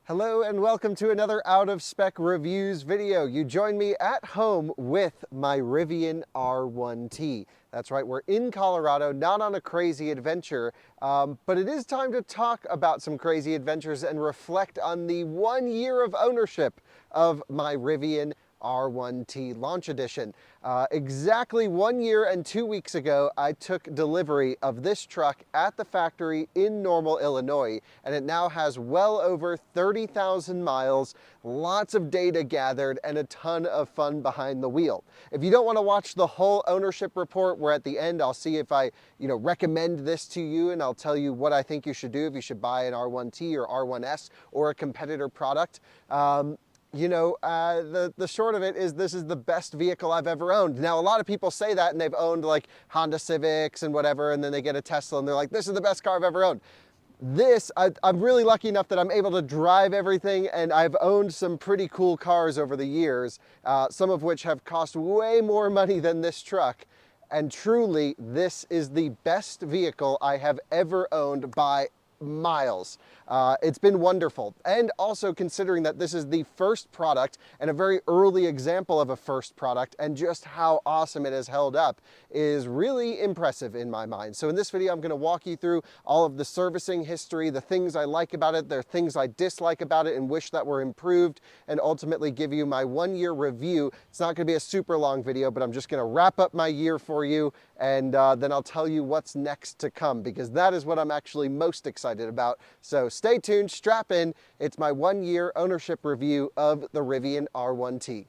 Hello and welcome to another Out of Spec Reviews video. You join me at home with my Rivian R1T. That's right, we're in Colorado, not on a crazy adventure, but it is time to talk about some crazy adventures and reflect on the 1 year of ownership of my Rivian R1T Launch Edition. Exactly 1 year and 2 weeks ago, I took delivery of this truck at the factory in Normal, Illinois, and it now has well over 30,000 miles, lots of data gathered, and a ton of fun behind the wheel. If you don't want to watch the whole ownership report, where at the end I'll see if I recommend this to you, and I'll tell you what I think you should do if you should buy an R1T or R1S or a competitor product. The short of it is this is the best vehicle I've ever owned. Now, a lot of people say that and they've owned like Honda Civics and whatever, and then they get a Tesla and they're like, this is the best car I've ever owned. I'm really lucky enough that I'm able to drive everything, and I've owned some pretty cool cars over the years, some of which have cost way more money than this truck. And truly, this is the best vehicle I have ever owned by miles. It's been wonderful. And also considering that this is the first product and a very early example of a first product, and just how awesome it has held up is really impressive in my mind. So in this video, I'm going to walk you through all of the servicing history, the things I like about it, the things I dislike about it and wish that were improved, and ultimately give you my 1 year review. It's not going to be a super long video, but I'm just going to wrap up my year for you, and then I'll tell you what's next to come, because that is what I'm actually most excited about. So stay tuned, strap in. It's my 1 year ownership review of the Rivian R1T.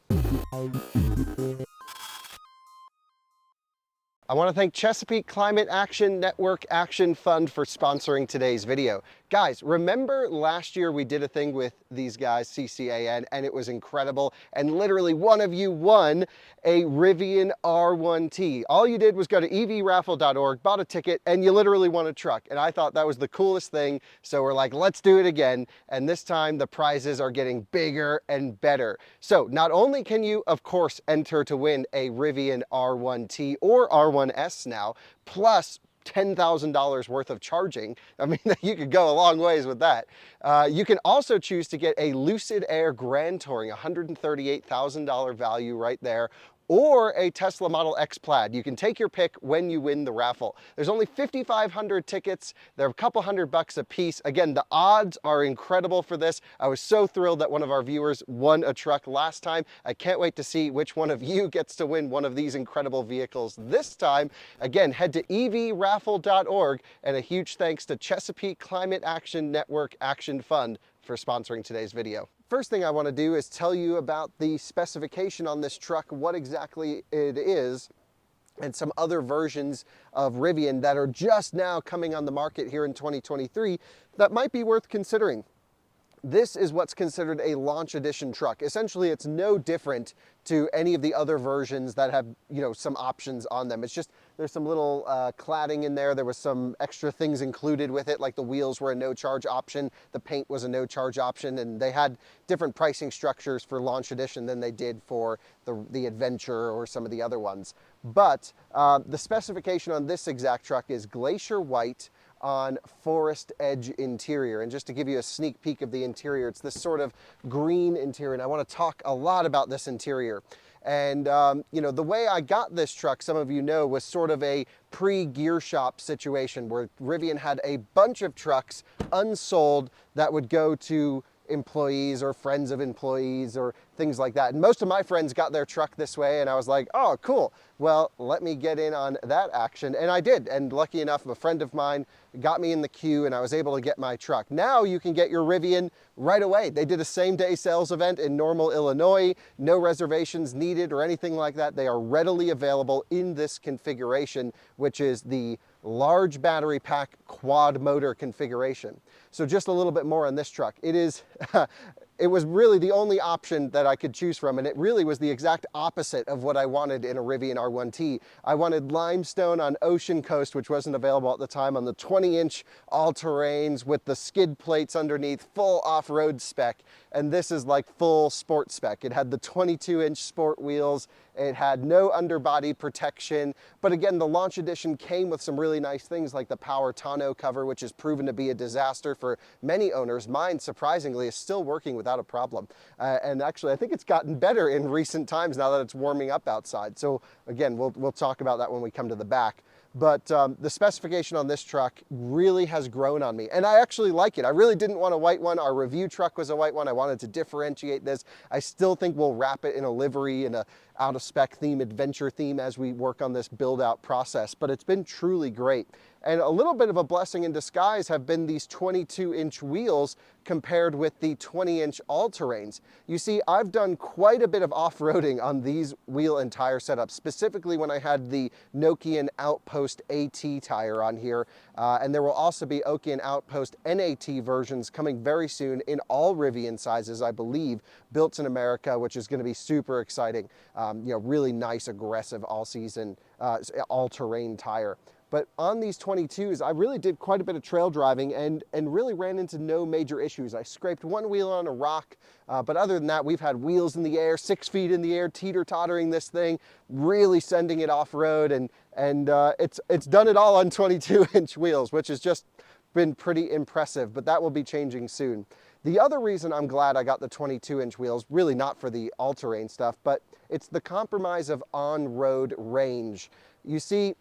I want to thank Chesapeake Climate Action Network Action Fund for sponsoring today's video. Guys, remember last year we did a thing with these guys, CCAN, and it was incredible, and literally one of you won a Rivian R1T. All you did was go to evraffle.org, bought a ticket, and you literally won a truck, and I thought that was the coolest thing, so we're like, let's do it again, and this time the prizes are getting bigger and better. So not only can you, of course, enter to win a Rivian R1T or R1S now, plus $10,000 worth of charging. I mean, you could go a long ways with that. You can also choose to get a Lucid Air Grand Touring, $138,000 value right there, or a Tesla Model X Plaid. You can take your pick when you win the raffle. There's only 5,500 tickets. They're a couple $100 a piece. Again, the odds are incredible for this. I was so thrilled that one of our viewers won a truck last time. I can't wait to see which one of you gets to win one of these incredible vehicles this time. Again, head to evraffle.org, and a huge thanks to Chesapeake Climate Action Network Action Fund for sponsoring today's video. First thing I want to do is tell you about the specification on this truck, what exactly it is, and some other versions of Rivian that are just now coming on the market here in 2023 that might be worth considering. This is what's considered a launch edition truck. Essentially, it's no different to any of the other versions that have, some options on them. It's just, there's some little cladding in there. There was some extra things included with it, like the wheels were a no-charge option, the paint was a no-charge option, and they had different pricing structures for launch edition than they did for the Adventure or some of the other ones. But the specification on this exact truck is glacier white on forest edge interior. And just to give you a sneak peek of the interior, it's this sort of green interior, and I want to talk a lot about this interior. And the way I got this truck, some of you know, was sort of a pre-gear shop situation where Rivian had a bunch of trucks unsold that would go to employees or friends of employees or things like that. And most of my friends got their truck this way, and I was like, oh, cool. Well, let me get in on that action. And I did. And lucky enough, a friend of mine got me in the queue, and I was able to get my truck. Now you can get your Rivian right away. They did a same-day sales event in Normal, Illinois. No reservations needed or anything like that. They are readily available in this configuration, which is the large battery pack quad motor configuration. So just a little bit more on this truck. It is it was really the only option that I could choose from, and it really was the exact opposite of what I wanted in a Rivian R1T. I wanted limestone on Ocean Coast, which wasn't available at the time, on the 20-inch all-terrains with the skid plates underneath, full off-road spec, and this is like full sport spec. It had the 22-inch sport wheels, it had no underbody protection, but again, the Launch Edition came with some really nice things like the power tonneau cover, which has proven to be a disaster for many owners. Mine, surprisingly, is still working without a problem. And actually, I think it's gotten better in recent times now that it's warming up outside. So again, we'll talk about that when we come to the back. But the specification on this truck really has grown on me, and I actually like it. I really didn't want a white one. Our review truck was a white one. I wanted to differentiate this. I still think we'll wrap it in a livery and a out-of-spec theme, adventure theme, as we work on this build-out process, but it's been truly great. And a little bit of a blessing in disguise have been these 22-inch wheels compared with the 20-inch all-terrains. You see, I've done quite a bit of off-roading on these wheel and tire setups, specifically when I had the Nokian Outpost AT tire on here, and there will also be Nokian Outpost NAT versions coming very soon in all Rivian sizes, I believe, built in America, which is going to be super exciting. You know, really nice, aggressive, all-season, all-terrain tire. But on these 22s, I really did quite a bit of trail driving and really ran into no major issues. I scraped one wheel on a rock, but other than that, we've had wheels in the air, 6 feet in the air, teeter-tottering this thing, really sending it off-road, and it's done it all on 22-inch wheels, which has just been pretty impressive, but that will be changing soon. The other reason I'm glad I got the 22-inch wheels, really not for the all-terrain stuff, but it's the compromise of on-road range. You see,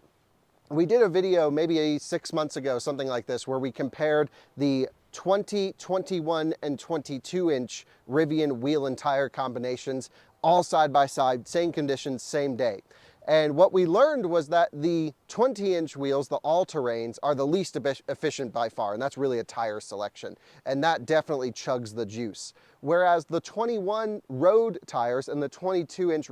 we did a video maybe 6 months ago, something like this, where we compared the 20, 21, and 22-inch Rivian wheel and tire combinations, all side by side, same conditions, same day. And what we learned was that the 20-inch wheels, the all-terrains, are the least efficient by far, and that's really a tire selection. And that definitely chugs the juice. Whereas the 21 road tires and the 22-inch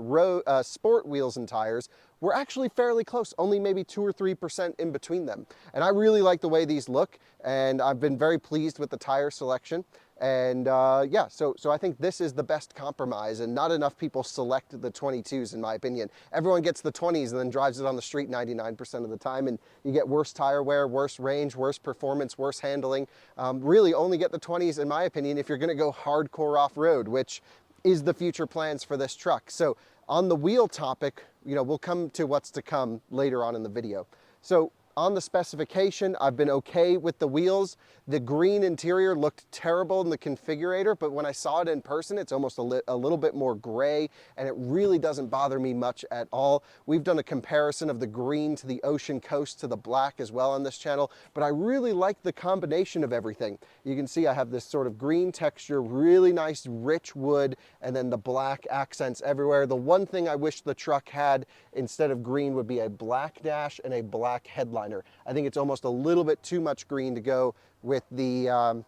sport wheels and tires were actually fairly close, only maybe 2 or 3% in between them. And I really like the way these look, and I've been very pleased with the tire selection. And yeah, so I think this is the best compromise, and not enough people select the 22s in my opinion. Everyone gets the 20s and then drives it on the street 99% of the time, and you get worse tire wear, worse range, worse performance, worse handling. Really only get the 20s in my opinion if you're gonna go hardcore off-road, which is the future plans for this truck. So on the wheel topic, you know, we'll come to what's to come later on in the video. So on the specification, I've been okay with the wheels. The green interior looked terrible in the configurator, but when I saw it in person, it's almost a little bit more gray, and it really doesn't bother me much at all. We've done a comparison of the green to the Ocean Coast to the black as well on this channel, but I really like the combination of everything. You can see I have this sort of green texture, really nice rich wood, and then the black accents everywhere. The one thing I wish the truck had instead of green would be a black dash and a black headlight. I think it's almost a little bit too much green to go with the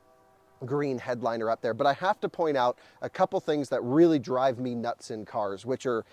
green headliner up there. But I have to point out a couple things that really drive me nuts in cars, which are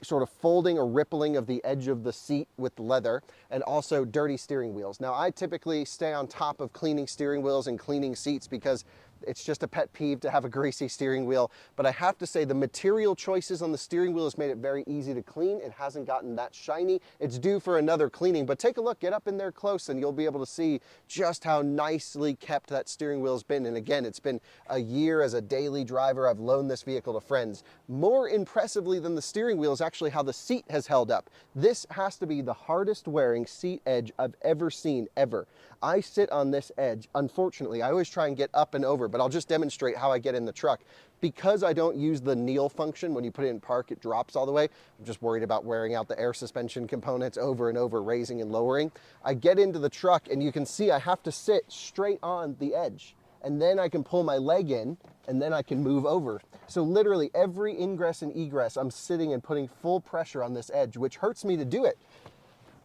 sort of folding or rippling of the edge of the seat with leather, and also dirty steering wheels. Now, I typically stay on top of cleaning steering wheels and cleaning seats because it's just a pet peeve to have a greasy steering wheel, but I have to say the material choices on the steering wheel has made it very easy to clean. It hasn't gotten that shiny. It's due for another cleaning, but take a look, get up in there close, and you'll be able to see just how nicely kept that steering wheel's been. And again, it's been a year as a daily driver. I've loaned this vehicle to friends. More impressively than the steering wheel is actually how the seat has held up. This has to be the hardest wearing seat edge I've ever seen, ever. I sit on this edge. Unfortunately, I always try and get up and over, but I'll just demonstrate how I get in the truck. Because I don't use the kneel function, when you put it in park, it drops all the way. I'm just worried about wearing out the air suspension components over and over, raising and lowering. I get into the truck and you can see I have to sit straight on the edge, and then I can pull my leg in and then I can move over. So literally every ingress and egress, I'm sitting and putting full pressure on this edge, which hurts me to do it.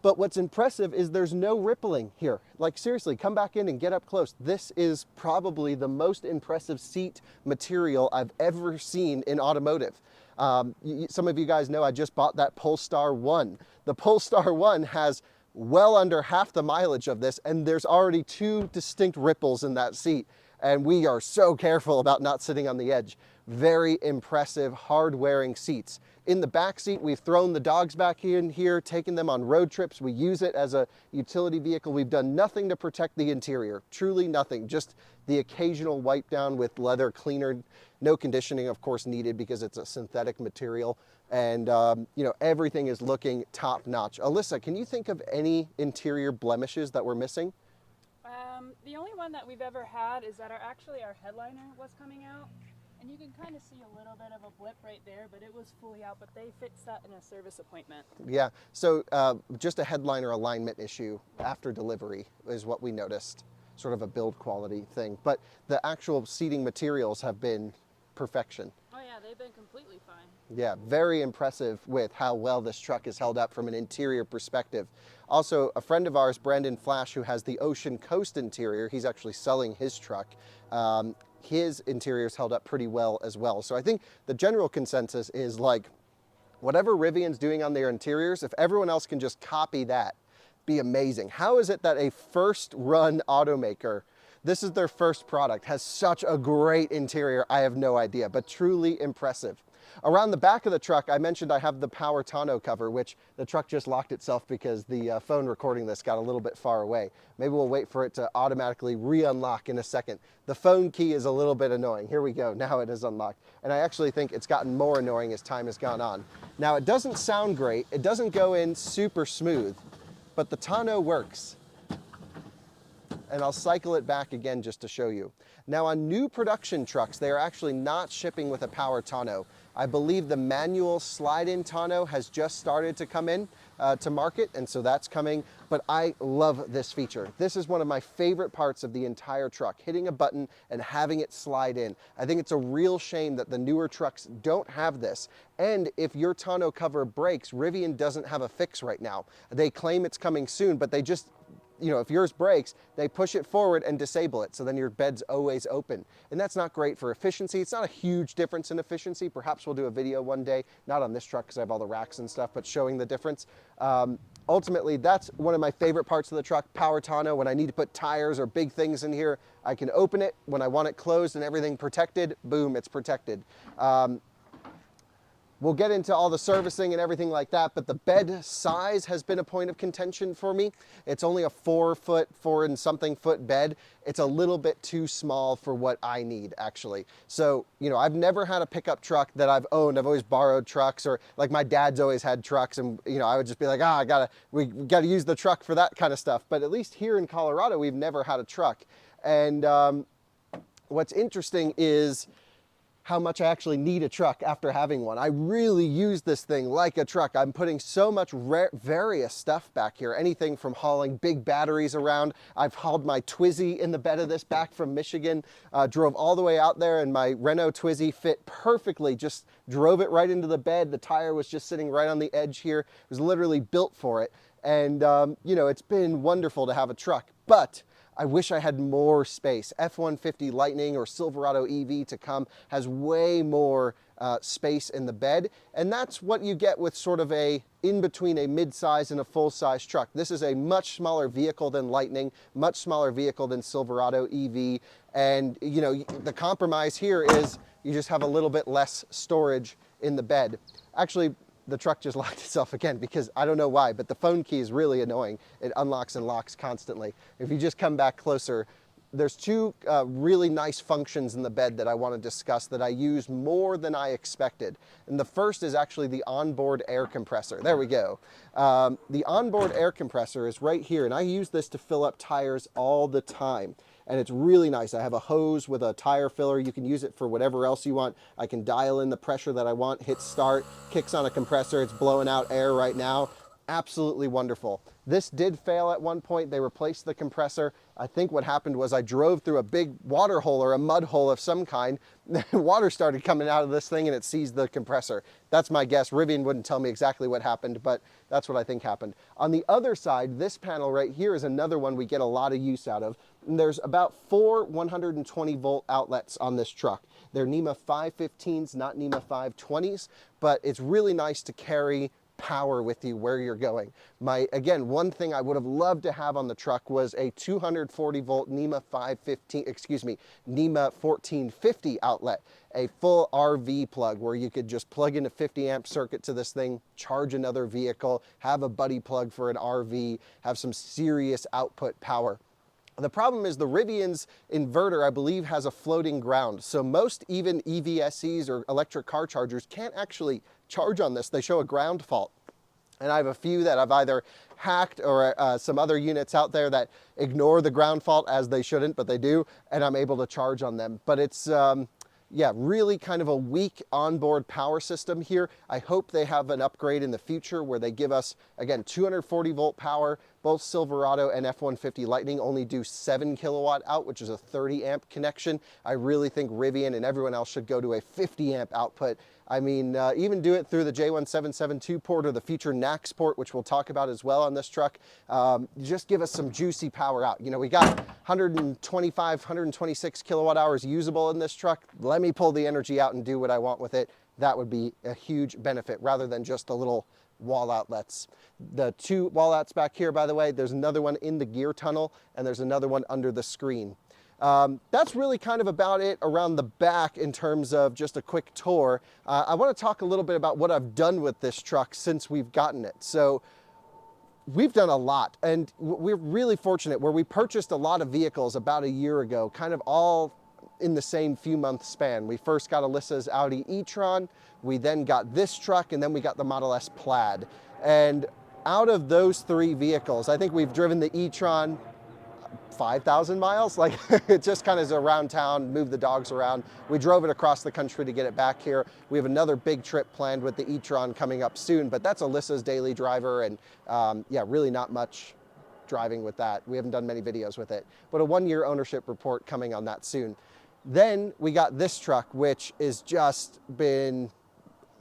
But what's impressive is there's no rippling here. Like seriously, come back in and get up close. This is probably the most impressive seat material I've ever seen in automotive. Some of you guys know I just bought that Polestar 1. The Polestar 1 has well under half the mileage of this, and there's already 2 distinct ripples in that seat. and we are so careful about not sitting on the edge. Very impressive, hard-wearing seats. In the back seat, we've thrown the dogs back in here, taken them on road trips. We use it as a utility vehicle. We've done nothing to protect the interior, truly nothing, just the occasional wipe down with leather cleaner. No conditioning, of course, needed because it's a synthetic material. And, you know, everything is looking top notch. Alyssa, can you think of any interior blemishes that we're missing? The only one that we've ever had is that actually our headliner was coming out. And you can kind of see a little bit of a blip right there, but it was fully out, but they fixed that in a service appointment. Yeah, so just a headliner alignment issue after delivery is what we noticed, sort of a build quality thing. But the actual seating materials have been perfection. Oh yeah, they've been completely fine. Yeah, very impressive with how well this truck is held up from an interior perspective. Also, a friend of ours, Brandon Flash, who has the Ocean Coast interior, he's actually selling his truck. His interior's held up pretty well as well. So I think the general consensus is like, whatever Rivian's doing on their interiors, if everyone else can just copy that, be amazing. How is it that a first run automaker, this is their first product, has such a great interior? I have no idea, but truly impressive. Around the back of the truck, I mentioned I have the power tonneau cover, which the truck just locked itself because the phone recording this got a little bit far away. Maybe we'll wait for it to automatically re-unlock in a second. The phone key is a little bit annoying. Here we go, now it is unlocked. And I actually think it's gotten more annoying as time has gone on. Now it doesn't sound great, it doesn't go in super smooth, but the tonneau works. And I'll cycle it back again just to show you. Now on new production trucks, they are actually not shipping with a power tonneau. I believe the manual slide-in tonneau has just started to come in to market, and so that's coming, but I love this feature. This is one of my favorite parts of the entire truck, hitting a button and having it slide in. I think it's a real shame that the newer trucks don't have this, and if your tonneau cover breaks, Rivian doesn't have a fix right now. They claim it's coming soon, but they just, you know, if yours breaks, they push it forward and disable it, so then your bed's always open. And that's not great for efficiency. It's not a huge difference in efficiency. Perhaps we'll do a video one day, not on this truck because I have all the racks and stuff, but showing the difference. Ultimately, that's one of my favorite parts of the truck, power tonneau. When I need to put tires or big things in here, I can open it. When I want it closed and everything protected, boom, it's protected. We'll get into all the servicing and everything like that, but the bed size has been a point of contention for me. It's only a 4 and something foot bed. It's a little bit too small for what I need, actually. So, you know, I've never had a pickup truck that I've owned. I've always borrowed trucks, or like my dad's always had trucks, and, you know, I would just be like, we gotta use the truck for that kind of stuff. But at least here in Colorado, we've never had a truck. And what's interesting is how much I actually need a truck after having one. I really use this thing like a truck. I'm putting so much various stuff back here, anything from hauling big batteries around. I've hauled my Twizy in the bed of this back from Michigan, drove all the way out there, and my Renault Twizy fit perfectly, just drove it right into the bed. The tire was just sitting right on the edge here. It was literally built for it. And, you know, it's been wonderful to have a truck, but I wish I had more space. F-150 Lightning or Silverado EV to come has way more space in the bed, and that's what you get with sort of a in between a mid-size and a full-size truck. This is a much smaller vehicle than Lightning, much smaller vehicle than Silverado EV, and you know, the compromise here is you just have a little bit less storage in the bed. Actually, the truck just locked itself again because I don't know why, but the phone key is really annoying. It unlocks and locks constantly. If you just come back closer, there's two really nice functions in the bed that I want to discuss that I use more than I expected. And the first is actually the onboard air compressor. There we go. The onboard air compressor is right here, and I use this to fill up tires all the time. And it's really nice. I have a hose with a tire filler. You can use it for whatever else you want. I can dial in the pressure that I want, hit start, kicks on a compressor. It's blowing out air right now. Absolutely wonderful. This did fail at one point. They replaced the compressor. I think what happened was I drove through a big water hole or a mud hole of some kind. Water started coming out of this thing and it seized the compressor. That's my guess. Rivian wouldn't tell me exactly what happened, but that's what I think happened. On the other side, this panel right here is another one we get a lot of use out of. And there's about 4 120 volt outlets on this truck. They're NEMA 515s, not NEMA 520s, but it's really nice to carry power with you where you're going. Again, one thing I would have loved to have on the truck was a 240 volt NEMA 1450 outlet, a full RV plug where you could just plug in a 50 amp circuit to this thing, charge another vehicle, have a buddy plug for an RV, have some serious output power. The problem is the Rivian's inverter, I believe, has a floating ground. So most even EVSEs or electric car chargers can't actually charge on this. They show a ground fault. And I have a few that I've either hacked or some other units out there that ignore the ground fault as they shouldn't, but they do, and I'm able to charge on them. But it's, yeah, really kind of a weak onboard power system here. I hope they have an upgrade in the future where they give us, again, 240 volt power. Both Silverado and F-150 Lightning only do 7 kilowatt out, which is a 30 amp connection. I really think Rivian and everyone else should go to a 50 amp output. I mean, even do it through the J1772 port or the future NACS port, which we'll talk about as well on this truck. Just give us some juicy power out. You know, we got 125, 126 kilowatt hours usable in this truck. Let me pull the energy out and do what I want with it. That would be a huge benefit rather than just the little wall outlets. The 2 wall outs back here, by the way, there's another one in the gear tunnel and there's another one under the screen. That's really kind of about it around the back in terms of just a quick tour. I want to talk a little bit about what I've done with this truck since we've gotten it. So we've done a lot, and we're really fortunate where we purchased a lot of vehicles about a year ago, kind of all in the same few month span. We first got Alyssa's Audi e-tron, we then got this truck, and then we got the Model S Plaid. And out of those 3 vehicles, I think we've driven the e-tron 5,000 miles. Like, it just kind of is around town, move the dogs around. We drove it across the country to get it back here. We have another big trip planned with the e-tron coming up soon, but that's Alyssa's daily driver, and yeah, really not much driving with that. We haven't done many videos with it, but a 1-year ownership report coming on that soon. Then we got this truck, which has just been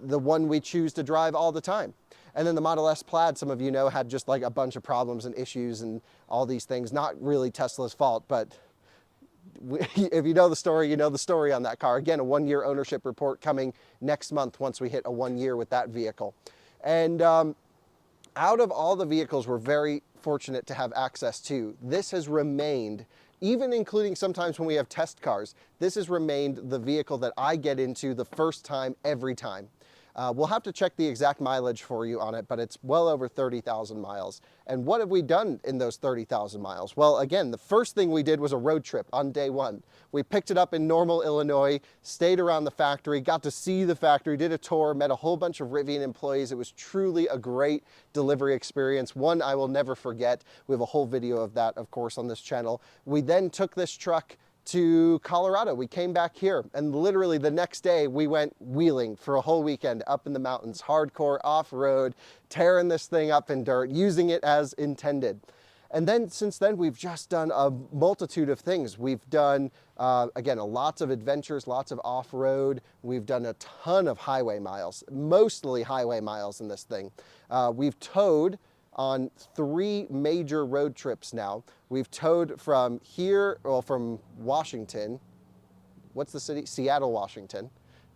the one we choose to drive all the time. And then the Model S Plaid, some of you know, had just like a bunch of problems and issues and all these things. Not really Tesla's fault, but if you know the story, you know the story on that car. Again, a 1-year ownership report coming next month once we hit a 1 year with that vehicle. And out of all the vehicles we're very fortunate to have access to, this has remained, even including sometimes when we have test cars, this has remained the vehicle that I get into the first time every time. We'll have to check the exact mileage for you on it, but it's well over 30,000 miles. And what have we done in those 30,000 miles? Well, again, the first thing we did was a road trip on day 1. We picked it up in Normal, Illinois, stayed around the factory, got to see the factory, did a tour, met a whole bunch of Rivian employees. It was truly a great delivery experience, one I will never forget. We have a whole video of that, of course, on this channel. We then took this truck to Colorado. We came back here, and literally the next day we went wheeling for a whole weekend up in the mountains, hardcore off-road, tearing this thing up in dirt, using it as intended. And then since then we've just done a multitude of things. We've done, again, lots of adventures, lots of off-road. We've done a ton of highway miles, mostly highway miles in this thing. We've towed on 3 major road trips now. We've towed from here, well, from Washington, what's the city? Seattle, Washington,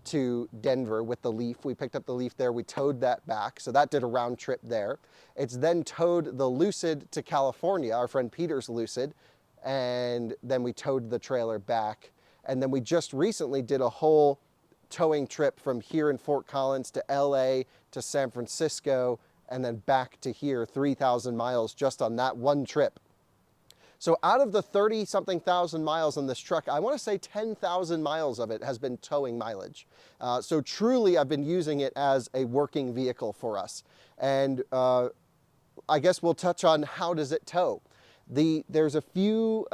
to Denver with the Leaf. We picked up the Leaf there, we towed that back, so that did a round trip there. It's then towed the Lucid to California, our friend Peter's Lucid, and then we towed the trailer back. And then we just recently did a whole towing trip from here in Fort Collins to LA to San Francisco, and then back to here, 3,000 miles just on that one trip. So out of the 30-something thousand miles on this truck, I want to say 10,000 miles of it has been towing mileage. So truly, I've been using it as a working vehicle for us. And I guess we'll touch on how does it tow. There's a few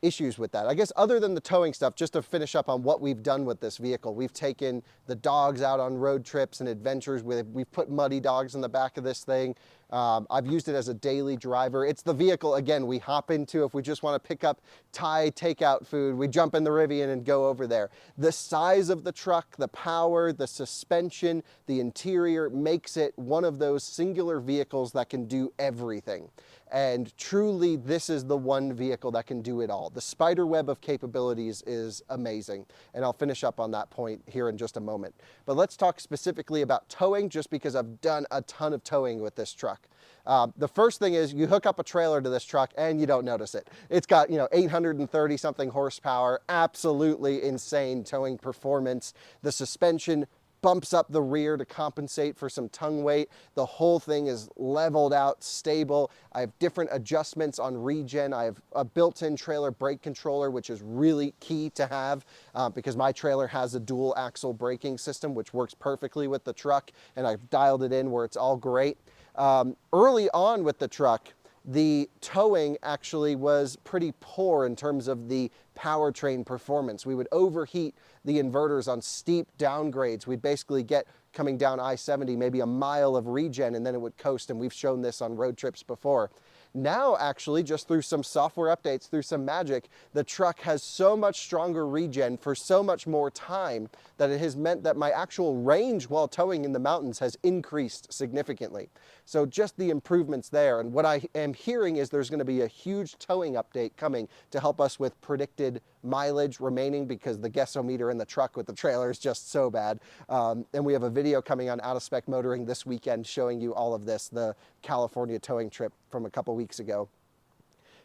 issues with that. I guess other than the towing stuff, just to finish up on what we've done with this vehicle, we've taken the dogs out on road trips and adventures. We've put muddy dogs in the back of this thing. I've used it as a daily driver. It's the vehicle, again, we hop into if we just want to pick up Thai takeout food. We jump in the Rivian and go over there. The size of the truck, the power, the suspension, the interior makes it one of those singular vehicles that can do everything. And truly, this is the one vehicle that can do it all. The spider web of capabilities is amazing. And I'll finish up on that point here in just a moment. But let's talk specifically about towing, just because I've done a ton of towing with this truck. The first thing is you hook up a trailer to this truck and you don't notice it. It's got, 830 something horsepower, absolutely insane towing performance. The suspension bumps up the rear to compensate for some tongue weight. The whole thing is leveled out, stable. I have different adjustments on regen. I have a built-in trailer brake controller, which is really key to have because my trailer has a dual axle braking system, which works perfectly with the truck, and I've dialed it in where it's all great. Early on with the truck, the towing actually was pretty poor in terms of the powertrain performance. We would overheat the inverters on steep downgrades. We'd basically get, coming down I-70, maybe a mile of regen, and then it would coast, and we've shown this on road trips before. Now, actually, just through some software updates, through some magic, the truck has so much stronger regen for so much more time that it has meant that my actual range while towing in the mountains has increased significantly. So just the improvements there. And what I am hearing is there's going to be a huge towing update coming to help us with predicted mileage remaining, because the guessometer in the truck with the trailer is just so bad. And we have a video coming on Out of Spec Motoring this weekend showing you all of this, the California towing trip from a couple weeks ago.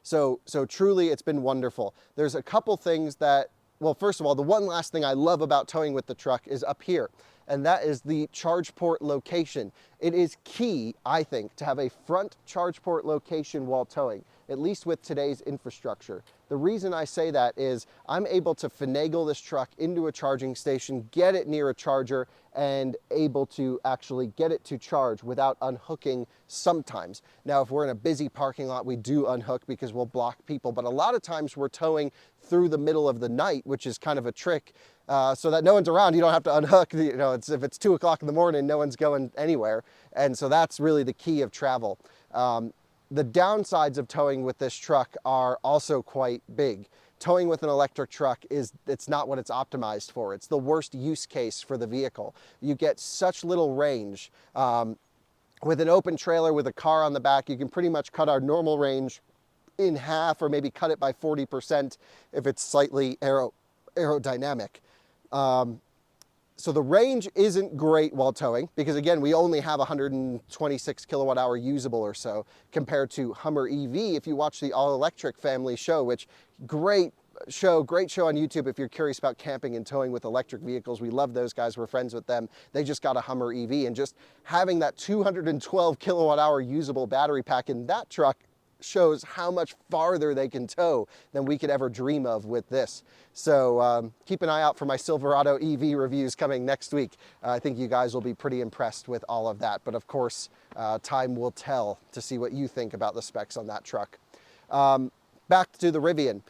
So truly, it's been wonderful. There's a couple things that, well, first of all, the one last thing I love about towing with the truck is up here, and that is the charge port location. It is key, I think, to have a front charge port location while towing, at least with today's infrastructure. The reason I say that is I'm able to finagle this truck into a charging station, get it near a charger, and able to actually get it to charge without unhooking sometimes. Now, if we're in a busy parking lot, we do unhook because we'll block people, but a lot of times we're towing through the middle of the night, which is kind of a trick, so that no one's around. You don't have to unhook. If it's 2 o'clock in the morning, no one's going anywhere. And so that's really the key of travel. The downsides of towing with this truck are also quite big. Towing with an electric truck it's not what it's optimized for. It's the worst use case for the vehicle. You get such little range. With an open trailer with a car on the back, you can pretty much cut our normal range in half, or maybe cut it by 40% if it's slightly aerodynamic. So the range isn't great while towing because, again, we only have 126 kilowatt hour usable or so compared to Hummer EV. If you watch the all-electric family show, which great show on YouTube if you're curious about camping and towing with electric vehicles. We love those guys. We're friends with them. They just got a Hummer EV, and just having that 212 kilowatt hour usable battery pack in that truck shows how much farther they can tow than we could ever dream of with this. So keep an eye out for my Silverado EV reviews coming next week. I think you guys will be pretty impressed with all of that. But of course, time will tell to see what you think about the specs on that truck. Back to the Rivian.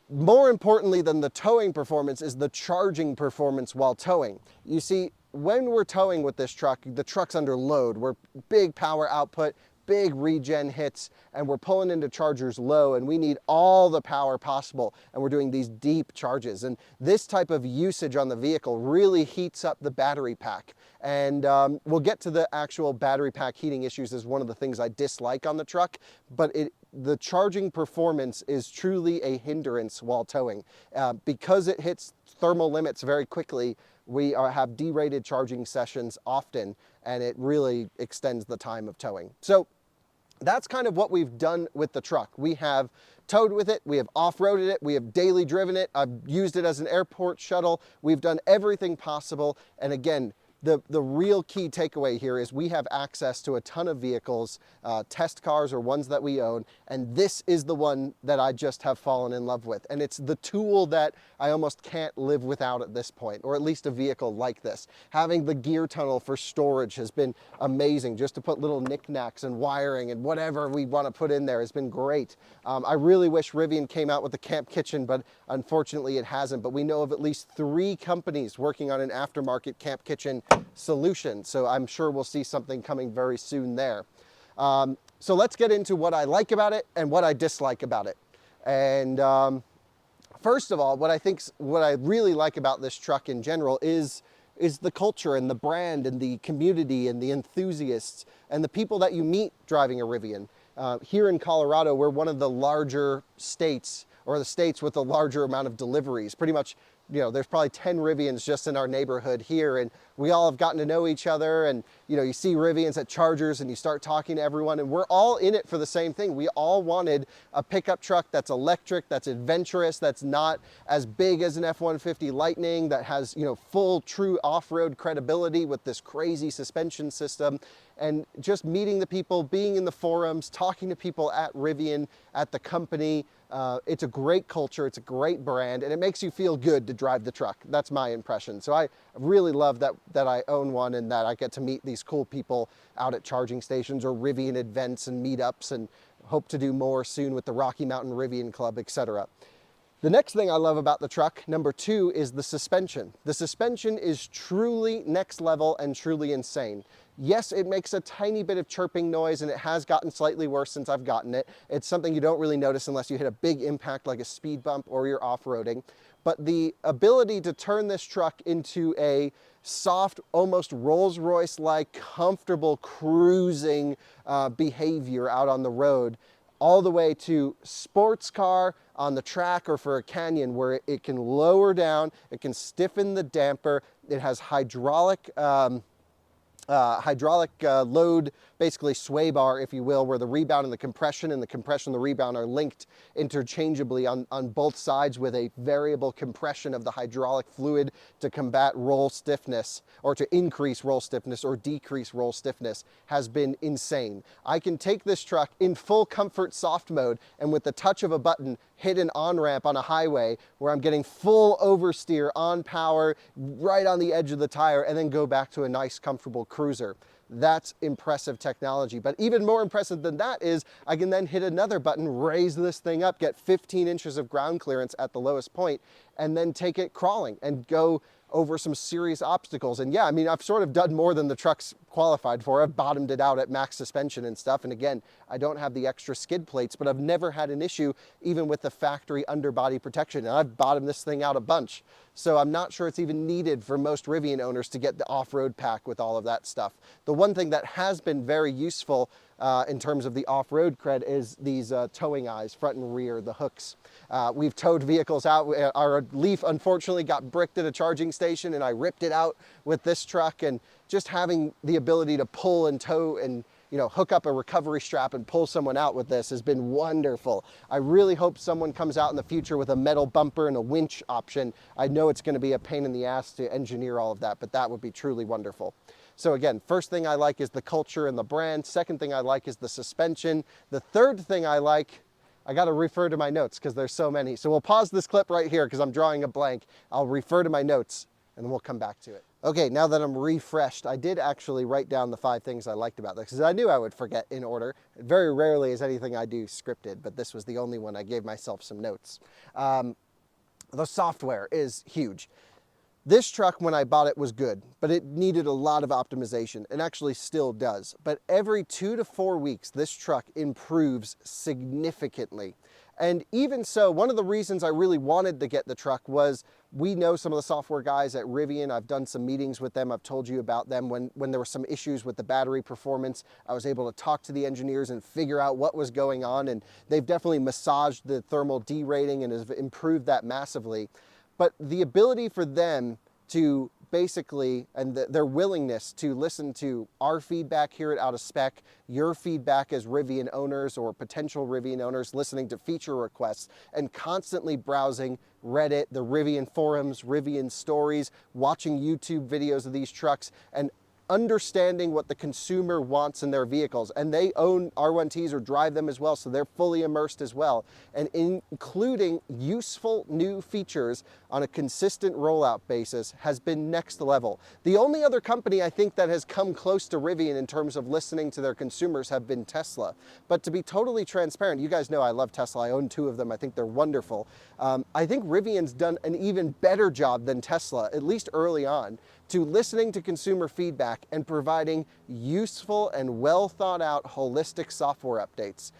More importantly than the towing performance is the charging performance while towing. You see, when we're towing with this truck, the truck's under load. We're big power output, big regen hits, and we're pulling into chargers low, and we need all the power possible, and we're doing these deep charges. And this type of usage on the vehicle really heats up the battery pack. And we'll get to the actual battery pack heating issues as one of the things I dislike on the truck, but the charging performance is truly a hindrance while towing. Because it hits thermal limits very quickly, we have derated charging sessions often, and it really extends the time of towing. So that's kind of what we've done with the truck. We have towed with it, we have off-roaded it, we have daily driven it, I've used it as an airport shuttle, we've done everything possible. And again, the real key takeaway here is we have access to a ton of vehicles, test cars or ones that we own, and this is the one that I just have fallen in love with. And it's the tool that I almost can't live without at this point, or at least a vehicle like this. Having the gear tunnel for storage has been amazing, just to put little knickknacks and wiring and whatever we want to put in there has been great. I really wish Rivian came out with the camp kitchen, but unfortunately it hasn't. But we know of at least 3 companies working on an aftermarket camp kitchen solution, so I'm sure we'll see something coming very soon there. So let's get into what I like about it and what I dislike about it. And first of all, what I really like about this truck in general is the culture and the brand and the community and the enthusiasts and the people that you meet driving a Rivian. Here in Colorado, we're one of the larger states, or the states with a larger amount of deliveries. Pretty much, you know, there's probably 10 Rivians just in our neighborhood here, and we all have gotten to know each other, and you know, you see Rivians at chargers and you start talking to everyone, and we're all in it for the same thing. We all wanted a pickup truck that's electric, that's adventurous, that's not as big as an F-150 Lightning, that has, you know, full true off-road credibility with this crazy suspension system. And just meeting the people, being in the forums, talking to people at Rivian, at the company. It's a great culture, it's a great brand, and it makes you feel good to drive the truck. That's my impression. So I really love that I own one and that I get to meet these cool people out at charging stations or Rivian events and meetups, and hope to do more soon with the Rocky Mountain Rivian Club, etc. The next thing I love about the truck, number 2, is the suspension. The suspension is truly next level and truly insane. Yes, it makes a tiny bit of chirping noise, and it has gotten slightly worse since I've gotten it. It's something you don't really notice unless you hit a big impact like a speed bump or you're off-roading. But the ability to turn this truck into a soft, almost Rolls-Royce-like, comfortable cruising behavior out on the road, all the way to sports car on the track or for a canyon, where it can lower down, it can stiffen the damper, it has hydraulic load, basically sway bar, if you will, where the rebound and the compression and the rebound are linked interchangeably on both sides with a variable compression of the hydraulic fluid to combat roll stiffness, or to increase roll stiffness or decrease roll stiffness, has been insane. I can take this truck in full comfort soft mode and with the touch of a button hit an on-ramp on a highway where I'm getting full oversteer on power right on the edge of the tire, and then go back to a nice comfortable cruiser. That's impressive technology. But even more impressive than that is I can then hit another button, raise this thing up, get 15 inches of ground clearance at the lowest point, and then take it crawling and go over some serious obstacles. And yeah, I mean, I've sort of done more than the truck's qualified for. I've bottomed it out at max suspension and stuff. And again, I don't have the extra skid plates, but I've never had an issue even with the factory underbody protection. And I've bottomed this thing out a bunch. So I'm not sure it's even needed for most Rivian owners to get the off-road pack with all of that stuff. The one thing that has been very useful in terms of the off-road cred is these towing eyes, front and rear, the hooks. We've towed vehicles out. Our Leaf unfortunately got bricked at a charging station, and I ripped it out with this truck, and just having the ability to pull and tow and, you know, hook up a recovery strap and pull someone out with this has been wonderful. I really hope someone comes out in the future with a metal bumper and a winch option. I know it's going to be a pain in the ass to engineer all of that, but that would be truly wonderful. So again, first thing I like is the culture and the brand. Second thing I like is the suspension. The third thing I like, I got to refer to my notes because there's so many. So we'll pause this clip right here because I'm drawing a blank. I'll refer to my notes and then we'll come back to it. Okay, now that I'm refreshed, I did actually write down the 5 things I liked about this because I knew I would forget in order. Very rarely is anything I do scripted, but this was the only one. I gave myself some notes. The software is huge. This truck, when I bought it, was good, but it needed a lot of optimization, and actually still does. But every 2 to 4 weeks, this truck improves significantly. And even so, one of the reasons I really wanted to get the truck was we know some of the software guys at Rivian. I've done some meetings with them. I've told you about them. When there were some issues with the battery performance, I was able to talk to the engineers and figure out what was going on. And they've definitely massaged the thermal derating and have improved that massively. But the ability for them to basically, and their willingness to listen to our feedback here at Out of Spec, your feedback as Rivian owners or potential Rivian owners, listening to feature requests, and constantly browsing Reddit, the Rivian forums, Rivian stories, watching YouTube videos of these trucks, and understanding what the consumer wants in their vehicles. And they own R1Ts or drive them as well, so they're fully immersed as well. And including useful new features on a consistent rollout basis has been next level. The only other company I think that has come close to Rivian in terms of listening to their consumers have been Tesla. But to be totally transparent, you guys know I love Tesla. I own 2 of them. I think they're wonderful. I think Rivian's done an even better job than Tesla, at least early on, to listening to consumer feedback back and providing useful and well thought out holistic software updates.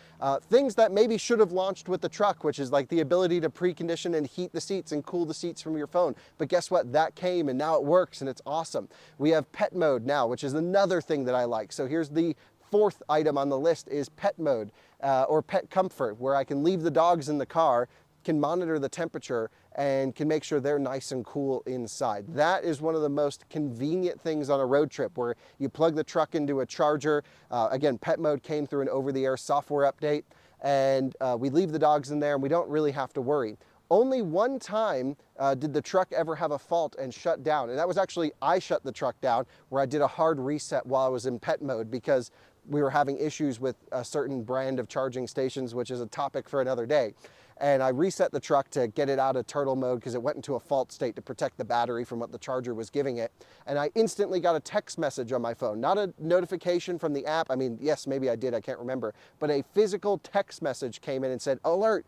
Things that maybe should have launched with the truck, which is like the ability to precondition and heat the seats and cool the seats from your phone. But guess what? That came and now it works and it's awesome. We have pet mode now, which is another thing that I like. So here's the fourth item on the list is pet mode or pet comfort, where I can leave the dogs in the car, can monitor the temperature, and can make sure they're nice and cool inside. That is one of the most convenient things on a road trip, where you plug the truck into a charger. Again, pet mode came through an over-the-air software update, and we leave the dogs in there and we don't really have to worry. Only one time did the truck ever have a fault and shut down, and that was actually I shut the truck down, where I did a hard reset while I was in pet mode because we were having issues with a certain brand of charging stations, which is a topic for another day. And I reset the truck to get it out of turtle mode because it went into a fault state to protect the battery from what the charger was giving it. And I instantly got a text message on my phone, not a notification from the app. I mean, yes, maybe I did, I can't remember, but a physical text message came in and said, alert,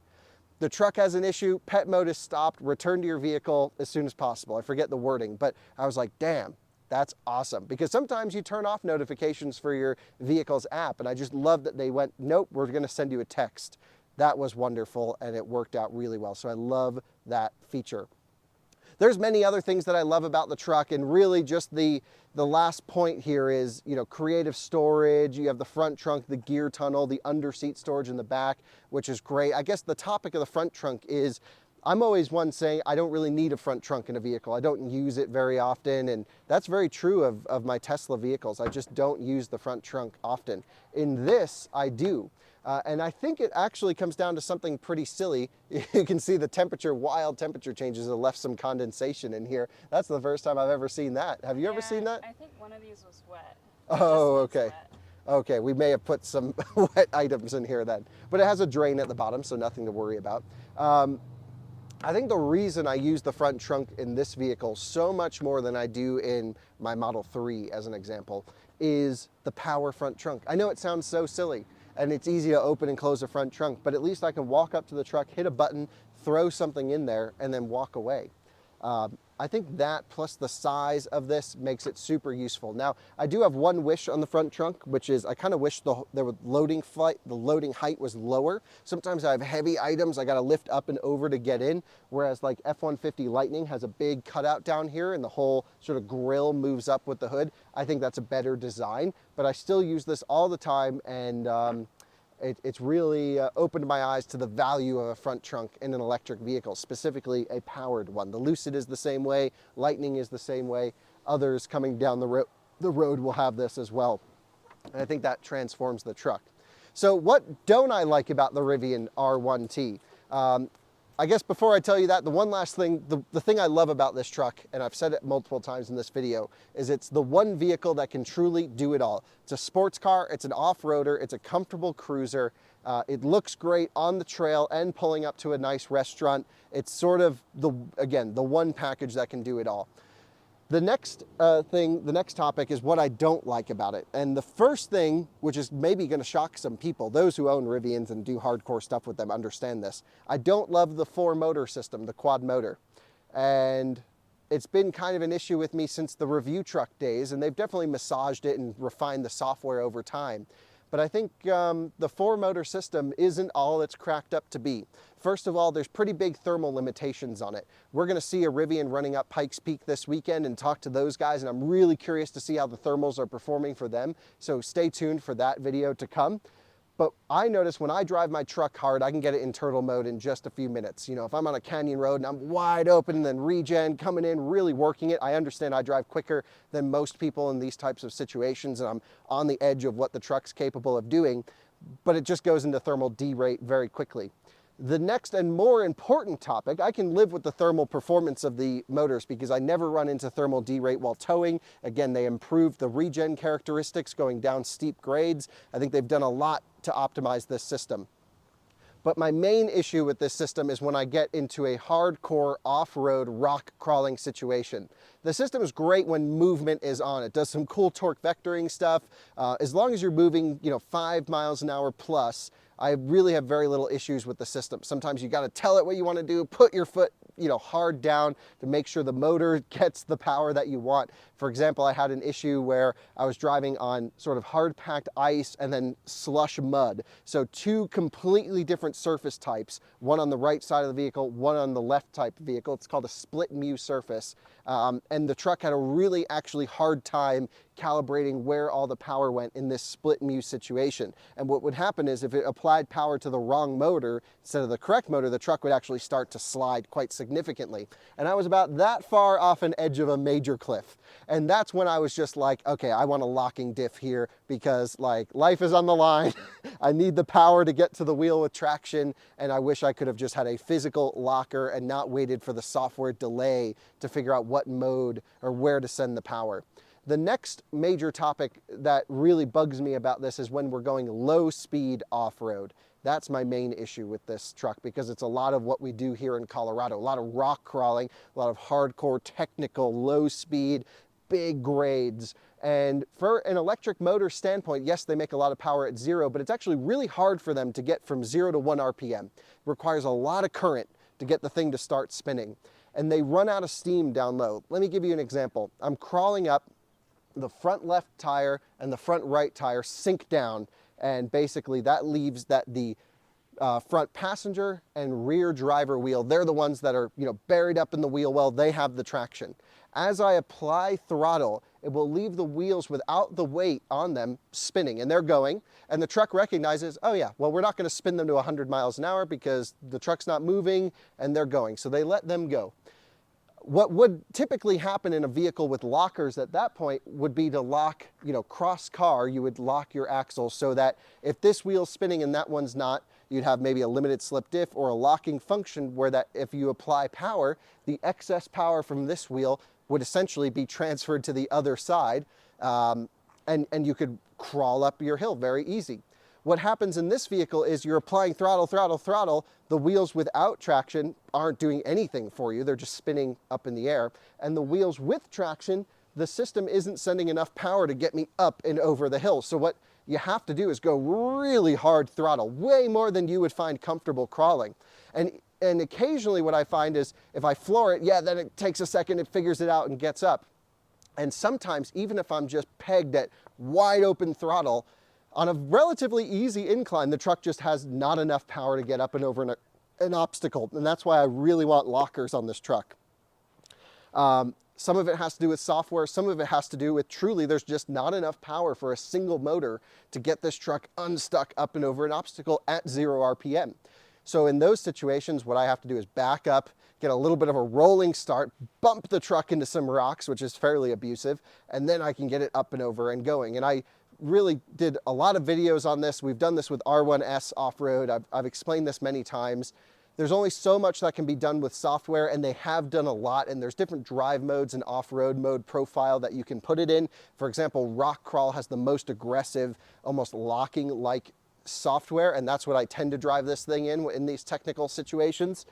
the truck has an issue, pet mode is stopped, return to your vehicle as soon as possible. I forget the wording, but I was like, damn, that's awesome. Because sometimes you turn off notifications for your vehicle's app, and I just love that they went, nope, we're gonna send you a text. That was wonderful, and it worked out really well. So I love that feature. There's many other things that I love about the truck, and really just the last point here is, you know, creative storage. You have the front trunk, the gear tunnel, the under seat storage in the back, which is great. I guess the topic of the front trunk is, I'm always one saying I don't really need a front trunk in a vehicle. I don't use it very often, and that's very true of my Tesla vehicles. I just don't use the front trunk often. In this, I do. And I think it actually comes down to something pretty silly. You can see the temperature, wild temperature changes have left some condensation in here. That's the first time I've ever seen that. Have you ever seen that? I think one of these was wet. Oh, okay. Wet. Okay, we may have put some wet items in here then. But it has a drain at the bottom, so nothing to worry about. I think the reason I use the front trunk in this vehicle so much more than I do in my Model 3, as an example, is the power front trunk. I know it sounds so silly, and it's easy to open and close the front trunk, but at least I can walk up to the truck, hit a button, throw something in there, and then walk away. I think that plus the size of this makes it super useful. Now, I do have one wish on the front trunk, which is I kind of wish the loading height was lower. Sometimes I have heavy items I got to lift up and over to get in, whereas like F-150 Lightning has a big cutout down here and the whole sort of grill moves up with the hood. I think that's a better design, but I still use this all the time, and it's really opened my eyes to the value of a front trunk in an electric vehicle, specifically a powered one. The Lucid is the same way, Lightning is the same way. Others coming down the road will have this as well. And I think that transforms the truck. So what don't I like about the Rivian R1T? I guess before I tell you that, the one last thing, the thing I love about this truck, and I've said it multiple times in this video, is it's the one vehicle that can truly do it all. It's a sports car, it's an off-roader, it's a comfortable cruiser, it looks great on the trail and pulling up to a nice restaurant. It's sort of, again, the one package that can do it all. The next the next topic is what I don't like about it. And the first thing, which is maybe gonna shock some people, those who own Rivians and do hardcore stuff with them understand this. I don't love the 4-motor system, the quad motor. And it's been kind of an issue with me since the review truck days, and they've definitely massaged it and refined the software over time. But I think the 4-motor system isn't all it's cracked up to be. First of all, there's pretty big thermal limitations on it. We're gonna see a Rivian running up Pikes Peak this weekend and talk to those guys, and I'm really curious to see how the thermals are performing for them. So stay tuned for that video to come. But I notice when I drive my truck hard, I can get it in turtle mode in just a few minutes. You know, if I'm on a canyon road and I'm wide open and then regen, coming in, really working it, I understand I drive quicker than most people in these types of situations, and I'm on the edge of what the truck's capable of doing, but it just goes into thermal derate very quickly. The next and more important topic, I can live with the thermal performance of the motors because I never run into thermal derate while towing. Again, they improved the regen characteristics going down steep grades. I think they've done a lot to optimize this system. But my main issue with this system is when I get into a hardcore off-road rock crawling situation. The system is great when movement is on. It does some cool torque vectoring stuff. As long as you're moving, 5 miles an hour plus, I really have very little issues with the system. Sometimes you got to tell it what you want to do, put your foot, hard down to make sure the motor gets the power that you want. For example, I had an issue where I was driving on sort of hard-packed ice and then slush mud. So two completely different surface types, one on the right side of the vehicle, one on the left type of vehicle. It's called a split mu surface. And the truck had a really actually hard time calibrating where all the power went in this split mu situation. And what would happen is if it applied power to the wrong motor instead of the correct motor, the truck would actually start to slide quite significantly. And I was about that far off an edge of a major cliff. And that's when I was just like, okay, I want a locking diff here because like life is on the line. I need the power to get to the wheel with traction. And I wish I could have just had a physical locker and not waited for the software delay to figure out what mode or where to send the power. The next major topic that really bugs me about this is when we're going low speed off-road. That's my main issue with this truck because it's a lot of what we do here in Colorado. A lot of rock crawling, a lot of hardcore technical, low speed, big grades. And for an electric motor standpoint, yes, they make a lot of power at 0, but it's actually really hard for them to get from 0 to 1 RPM. It requires a lot of current to get the thing to start spinning. And they run out of steam down low. Let me give you an example. I'm crawling up, the front left tire and the front right tire sink down, and basically that leaves that the front passenger and rear driver wheel, they're the ones that are buried up in the wheel well, they have the traction. As I apply throttle, it will leave the wheels without the weight on them spinning, and they're going, and the truck recognizes, oh yeah, well, we're not going to spin them to 100 miles an hour because the truck's not moving and they're going, so they let them go. What would typically happen in a vehicle with lockers at that point would be to lock, cross car, you would lock your axles so that if this wheel's spinning and that one's not, you'd have maybe a limited slip diff or a locking function where that if you apply power, the excess power from this wheel would essentially be transferred to the other side, and you could crawl up your hill very easy. What happens in this vehicle is you're applying throttle, throttle, throttle. The wheels without traction aren't doing anything for you. They're just spinning up in the air. And the wheels with traction, the system isn't sending enough power to get me up and over the hill. So what you have to do is go really hard throttle, way more than you would find comfortable crawling. And occasionally what I find is if I floor it, then it takes a second, it figures it out and gets up. And sometimes, even if I'm just pegged at wide open throttle, on a relatively easy incline, the truck just has not enough power to get up and over an obstacle. And that's why I really want lockers on this truck. Some of it has to do with software. Some of it has to do with truly there's just not enough power for a single motor to get this truck unstuck up and over an obstacle at 0 RPM. So in those situations, what I have to do is back up, get a little bit of a rolling start, bump the truck into some rocks, which is fairly abusive, and then I can get it up and over and going. And I really did a lot of videos on this. We've done this with R1S off-road. I've explained this many times. There's only so much that can be done with software, and they have done a lot, and there's different drive modes and off-road mode profile that you can put it in. For example, Rock Crawl has the most aggressive, almost locking-like software, and that's what I tend to drive this thing in these technical situations.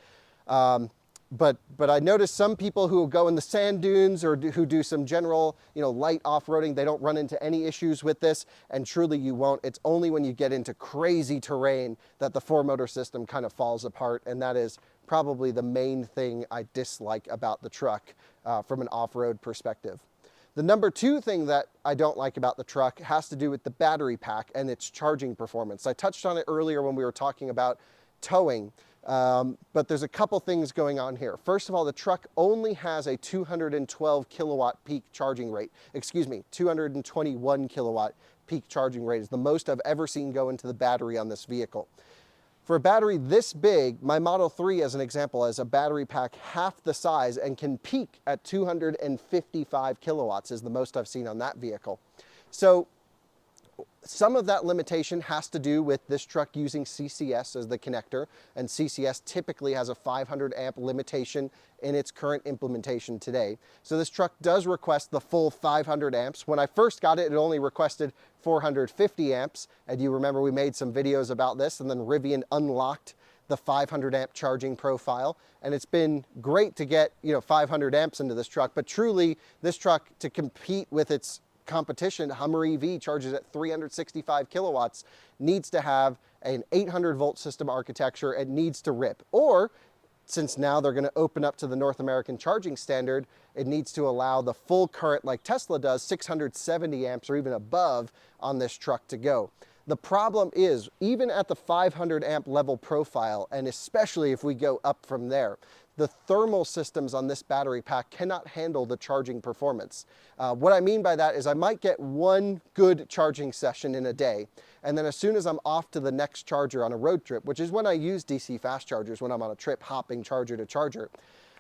But I noticed some people who go in the sand dunes or who do some general, light off-roading, they don't run into any issues with this, and truly you won't. It's only when you get into crazy terrain that the four-motor system kind of falls apart, and that is probably the main thing I dislike about the truck from an off-road perspective. The number 2 thing that I don't like about the truck has to do with the battery pack and its charging performance. I touched on it earlier when we were talking about towing. But there's a couple things going on here. First of all, the truck only has a 212 kilowatt peak charging rate. 221 kilowatt peak charging rate is the most I've ever seen go into the battery on this vehicle. For a battery this big, my Model 3, as an example, has a battery pack half the size and can peak at 255 kilowatts is the most I've seen on that vehicle. So some of that limitation has to do with this truck using CCS as the connector, and CCS typically has a 500 amp limitation in its current implementation today. So this truck does request the full 500 amps. When I first got it, it only requested 450 amps, and you remember we made some videos about this, and then Rivian unlocked the 500 amp charging profile, and it's been great to get 500 amps into this truck, but truly this truck, to compete with its competition, Hummer EV charges at 365 kilowatts, needs to have an 800 volt system architecture, it needs to rip. Or since now they're going to open up to the North American charging standard, it needs to allow the full current like Tesla does, 670 amps or even above on this truck to go. The problem is, even at the 500 amp level profile, and especially if we go up from there, the thermal systems on this battery pack cannot handle the charging performance. What I mean by that is I might get one good charging session in a day, and then as soon as I'm off to the next charger on a road trip, which is when I use DC fast chargers when I'm on a trip hopping charger to charger,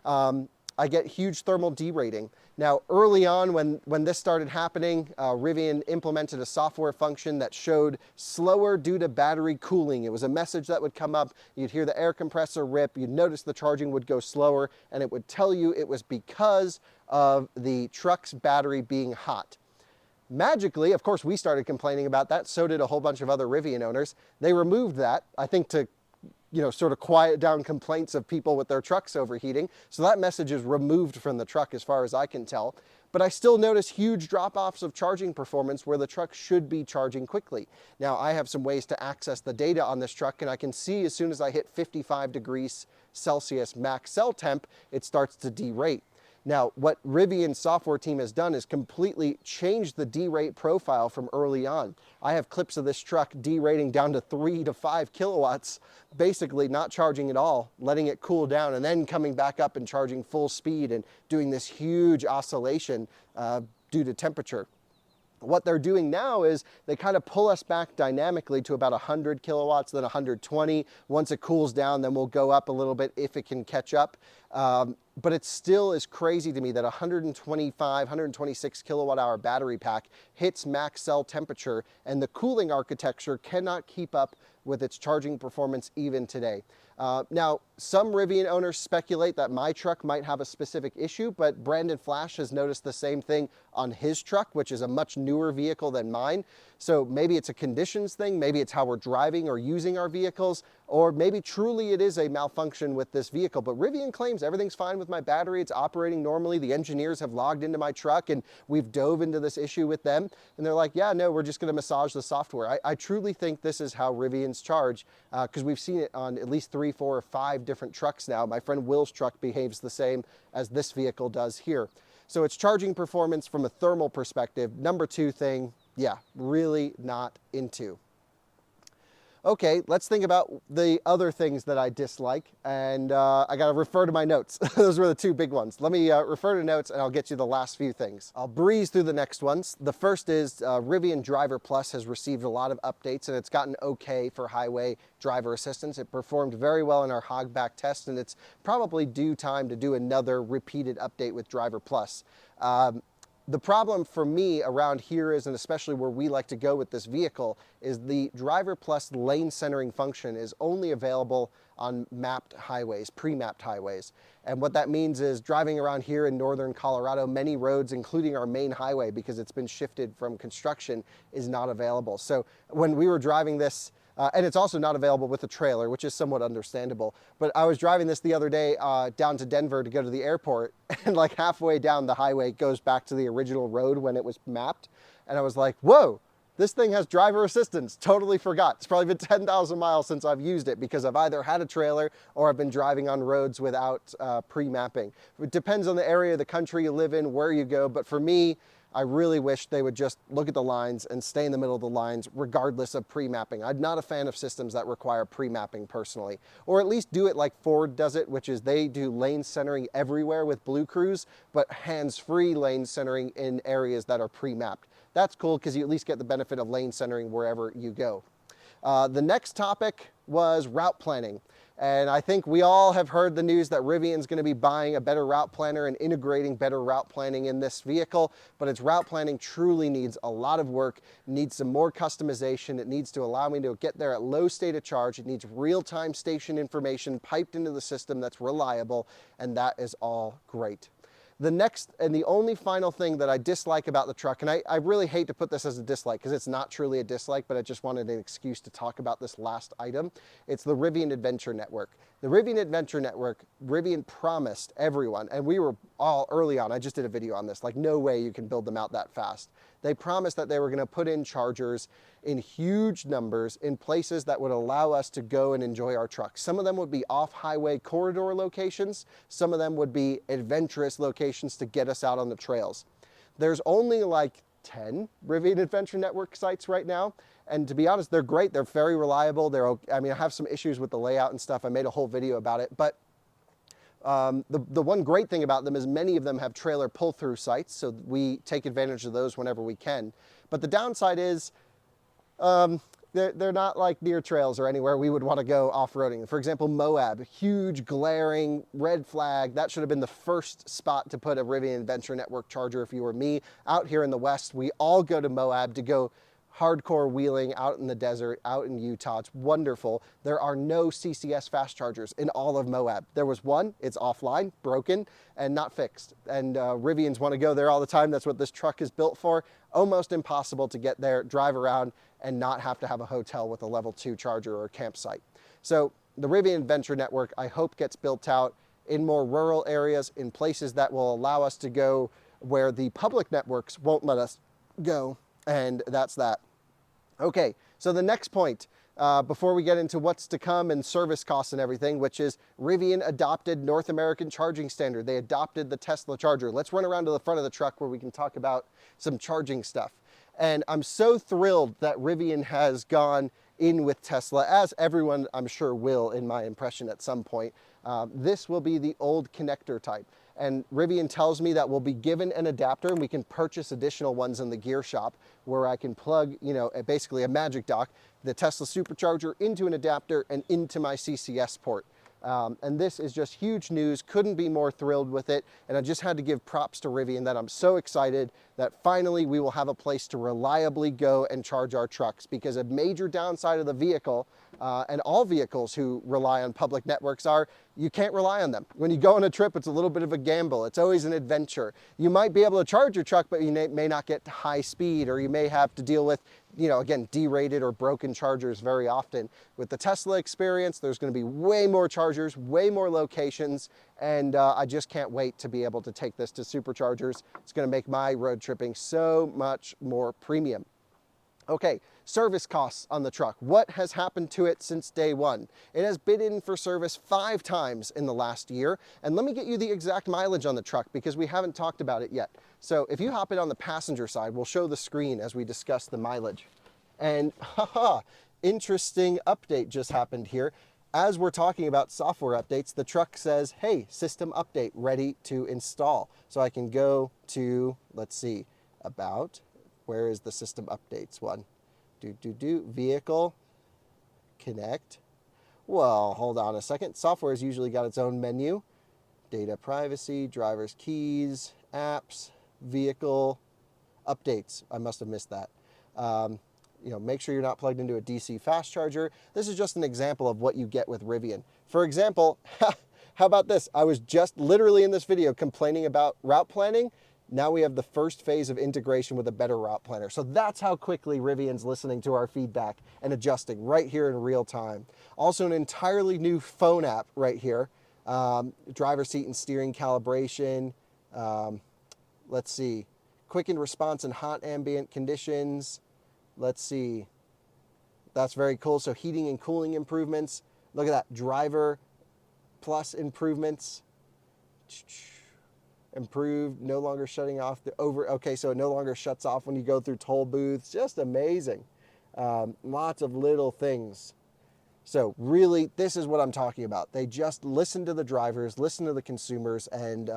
I get huge thermal derating. Now, early on when this started happening, Rivian implemented a software function that showed slower due to battery cooling. It was a message that would come up, you'd hear the air compressor rip, you'd notice the charging would go slower, and it would tell you it was because of the truck's battery being hot. Magically, of course, we started complaining about that, so did a whole bunch of other Rivian owners. They removed that, I think to sort of quiet down complaints of people with their trucks overheating. So that message is removed from the truck as far as I can tell. But I still notice huge drop-offs of charging performance where the truck should be charging quickly. Now, I have some ways to access the data on this truck, and I can see as soon as I hit 55 degrees Celsius max cell temp, it starts to derate. Now, what Rivian's software team has done is completely changed the derate profile from early on. I have clips of this truck derating down to 3 to 5 kilowatts, basically not charging at all, letting it cool down, and then coming back up and charging full speed and doing this huge oscillation due to temperature. What they're doing now is they kind of pull us back dynamically to about 100 kilowatts, then 120. Once it cools down, then we'll go up a little bit if it can catch up. But it still is crazy to me that 125, 126 kilowatt hour battery pack hits max cell temperature, and the cooling architecture cannot keep up with its charging performance even today. Now, some Rivian owners speculate that my truck might have a specific issue, but Brandon Flash has noticed the same thing on his truck, which is a much newer vehicle than mine. So maybe it's a conditions thing, maybe it's how we're driving or using our vehicles, or maybe truly it is a malfunction with this vehicle. But Rivian claims everything's fine with my battery, it's operating normally. The engineers have logged into my truck and we've dove into this issue with them. And they're like, yeah, no, we're just gonna massage the software. I truly think this is how Rivians charge, because we've seen it on at least 3, 4, or 5 different trucks now. My friend Will's truck behaves the same as this vehicle does here. So it's charging performance from a thermal perspective. Number 2 thing, yeah, really not into. Okay, let's think about the other things that I dislike, and I gotta refer to my notes. Those were the 2 big ones. Let me refer to notes and I'll get you the last few things. I'll breeze through the next ones. The first is Rivian Driver Plus has received a lot of updates and it's gotten okay for highway driver assistance. It performed very well in our hogback test, and it's probably due time to do another repeated update with Driver Plus. The problem for me around here is, and especially where we like to go with this vehicle, is the Driver Plus lane centering function is only available on mapped highways, pre-mapped highways. And what that means is driving around here in northern Colorado, many roads, including our main highway, because it's been shifted from construction, is not available. So when we were driving this, and it's also not available with a trailer, which is somewhat understandable. But I was driving this the other day down to Denver to go to the airport, and like halfway down the highway it goes back to the original road when it was mapped. And I was like, whoa, this thing has driver assistance. Totally forgot. It's probably been 10,000 miles since I've used it because I've either had a trailer or I've been driving on roads without pre-mapping. It depends on the area of the country you live in, where you go. But for me, I really wish they would just look at the lines and stay in the middle of the lines regardless of pre-mapping. I'm not a fan of systems that require pre-mapping personally, or at least do it like Ford does it, which is they do lane centering everywhere with Blue Cruise, but hands-free lane centering in areas that are pre-mapped. That's cool because you at least get the benefit of lane centering wherever you go. The next topic was route planning. And I think we all have heard the news that Rivian's going to be buying a better route planner and integrating better route planning in this vehicle, but its route planning truly needs a lot of work, needs some more customization. It needs to allow me to get there at low state of charge. It needs real-time station information piped into the system that's reliable, and that is all great. The next and the only final thing that I dislike about the truck, and I really hate to put this as a dislike because it's not truly a dislike, but I just wanted an excuse to talk about this last item. It's the Rivian Adventure Network. The Rivian Adventure Network, Rivian promised everyone, and we were all early on, I just did a video on this, like no way you can build them out that fast. They promised that they were going to put in chargers in huge numbers in places that would allow us to go and enjoy our trucks. Some of them would be off-highway corridor locations. Some of them would be adventurous locations to get us out on the trails. There's only like 10 Rivian Adventure Network sites right now. And to be honest, they're great. They're very reliable. I mean, I have some issues with the layout and stuff. I made a whole video about it, but the one great thing about them is many of them have trailer pull-through sites, so we take advantage of those whenever we can. But the downside is they're not like near trails or anywhere we would want to go off-roading. For example, Moab, huge, glaring, red flag. That should have been the first spot to put a Rivian Adventure Network charger if you were me. Out here in the West, we all go to Moab to go hardcore wheeling out in the desert, out in Utah. It's wonderful. There are no CCS fast chargers in all of Moab. There was one, it's offline, broken, and not fixed. And Rivians want to go there all the time. That's what this truck is built for. Almost impossible to get there, drive around, and not have to have a hotel with a level 2 charger or a campsite. So the Rivian Adventure Network, I hope, gets built out in more rural areas, in places that will allow us to go where the public networks won't let us go. And that's that. Okay, so the next point, before we get into what's to come and service costs and everything, which is Rivian adopted North American charging standard. They adopted the Tesla charger. Let's run around to the front of the truck where we can talk about some charging stuff. And I'm so thrilled that Rivian has gone in with Tesla, as everyone I'm sure will in my impression at some point. This will be the old connector type. And Rivian tells me that we'll be given an adapter and we can purchase additional ones in the gear shop where I can plug, basically a magic dock, the Tesla supercharger into an adapter and into my CCS port. And this is just huge news. Couldn't be more thrilled with it. And I just had to give props to Rivian that I'm so excited that finally we will have a place to reliably go and charge our trucks, because a major downside of the vehicle and all vehicles who rely on public networks are you can't rely on them. When you go on a trip, it's a little bit of a gamble. It's always an adventure. You might be able to charge your truck, but you may not get high speed, or you may have to deal with, again, derated or broken chargers very often. With the Tesla experience, there's going to be way more chargers, way more locations, and I just can't wait to be able to take this to superchargers. It's going to make my road tripping so much more premium. Okay, service costs on the truck. What has happened to it since day one? It has been in for service 5 times in the last year. And let me get you the exact mileage on the truck because we haven't talked about it yet. So if you hop in on the passenger side, we'll show the screen as we discuss the mileage. And interesting update just happened here. As we're talking about software updates, the truck says, hey, system update ready to install. So I can go to, let's see, about, where is the system updates one? Vehicle, connect. Well, hold on a second. Software has usually got its own menu. Data privacy, driver's keys, apps, vehicle, updates. I must have missed that. Make sure you're not plugged into a DC fast charger. This is just an example of what you get with Rivian. For example, how about this? I was just literally in this video complaining about route planning. Now we have the first phase of integration with a better route planner. So that's how quickly Rivian's listening to our feedback and adjusting right here in real time. Also an entirely new phone app right here. Driver seat and steering calibration. Let's see. Quicken response in hot ambient conditions. Let's see. That's very cool. So heating and cooling improvements. Look at that. Driver plus improvements. Improved, no longer shutting off okay, so it no longer shuts off when you go through toll booths. Just amazing. Lots of little things. So really, this is what I'm talking about. They just listen to the drivers, listen to the consumers, and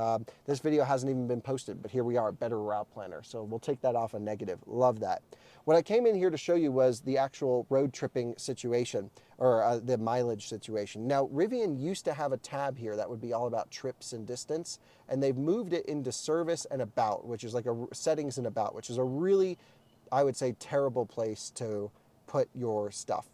this video hasn't even been posted, but here we are, better route planner. So we'll take that off a negative. Love that. What I came in here to show you was the actual road tripping situation, or the mileage situation. Now, Rivian used to have a tab here that would be all about trips and distance, and they've moved it into service and about, which is like a settings and about, which is a really, I would say, terrible place to put your stuff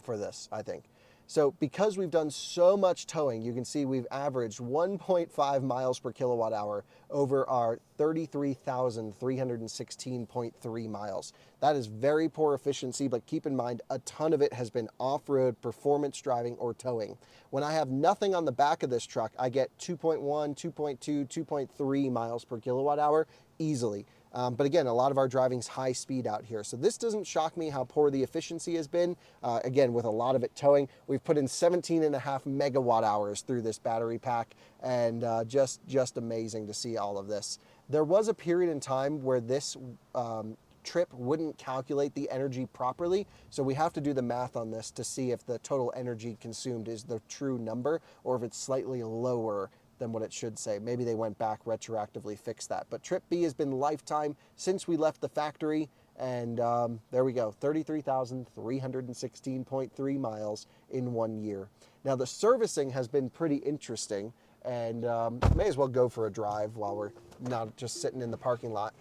for this, I think. So because we've done so much towing, you can see we've averaged 1.5 miles per kilowatt hour over our 33,316.3 miles. That is very poor efficiency, but keep in mind, a ton of it has been off-road performance driving or towing. When I have nothing on the back of this truck, I get 2.1, 2.2, 2.3 miles per kilowatt hour easily. But again, a lot of our driving's high speed out here. So this doesn't shock me how poor the efficiency has been. Again, with a lot of it towing, we've put in 17.5 megawatt hours through this battery pack, and just amazing to see all of this. There was a period in time where this trip wouldn't calculate the energy properly. So we have to do the math on this to see if the total energy consumed is the true number or if it's slightly lower than what it should say. Maybe they went back, retroactively fixed that. But Trip B has been lifetime since we left the factory, and there we go, 33,316.3 miles in 1 year. Now the servicing has been pretty interesting, and may as well go for a drive while we're not just sitting in the parking lot.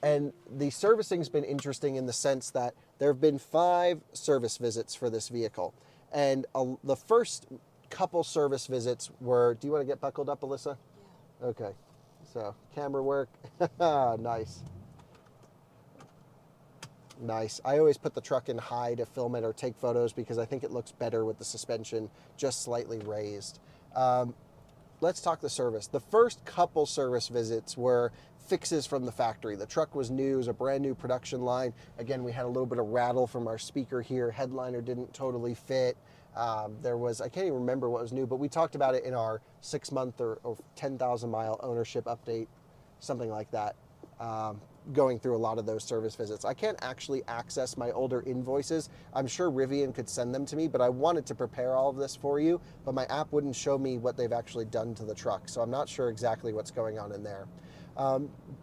And the servicing's been interesting in the sense that there have been 5 service visits for this vehicle. And the first couple service visits were, do you want to get buckled up, Alyssa? Yeah. Okay, so camera work, nice. Nice. I always put the truck in high to film it or take photos because I think it looks better with the suspension just slightly raised. Let's talk the service. The first couple service visits were fixes from the factory. The truck was new, it was a brand new production line. Again, we had a little bit of rattle from our speaker here. Headliner didn't totally fit. There was, I can't even remember what was new, but we talked about it in our 6-month or 10,000 mile ownership update, something like that, going through a lot of those service visits. I can't actually access my older invoices. I'm sure Rivian could send them to me, but I wanted to prepare all of this for you, but my app wouldn't show me what they've actually done to the truck, so I'm not sure exactly what's going on in there.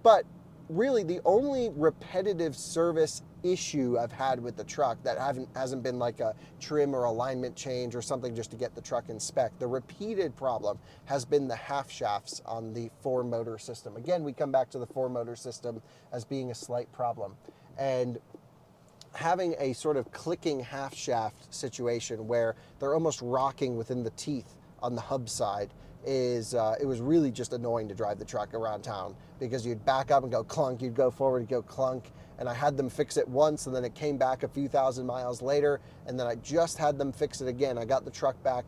But really the only repetitive service issue I've had with the truck that hasn't been like a trim or alignment change or something just to get the truck in spec. The repeated problem has been the half shafts on the 4-motor system. Again, we come back to the 4-motor system as being a slight problem. And having a sort of clicking half shaft situation where they're almost rocking within the teeth on the hub side is, it was really just annoying to drive the truck around town because you'd back up and go clunk, you'd go forward and go clunk. And I had them fix it once, and then it came back a few thousand miles later, and then I just had them fix it again. I got the truck back,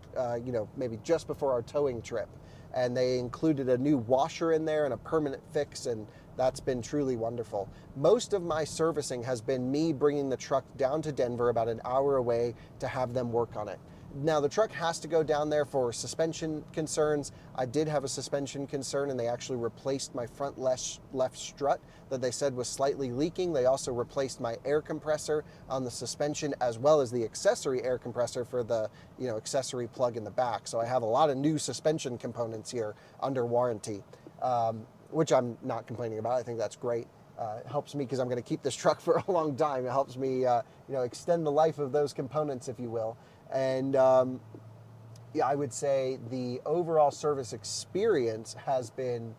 maybe just before our towing trip, and they included a new washer in there and a permanent fix, and that's been truly wonderful. Most of my servicing has been me bringing the truck down to Denver, about an hour away, to have them work on it. Now the truck has to go down there for suspension concerns. I did have a suspension concern, and they actually replaced my front left strut that they said was slightly leaking. They also replaced my air compressor on the suspension, as well as the accessory air compressor for the accessory plug in the back. So I have a lot of new suspension components here under warranty, which I'm not complaining about. I think that's great. It helps me because I'm going to keep this truck for a long time. It helps me extend the life of those components, if you will. And I would say the overall service experience has been,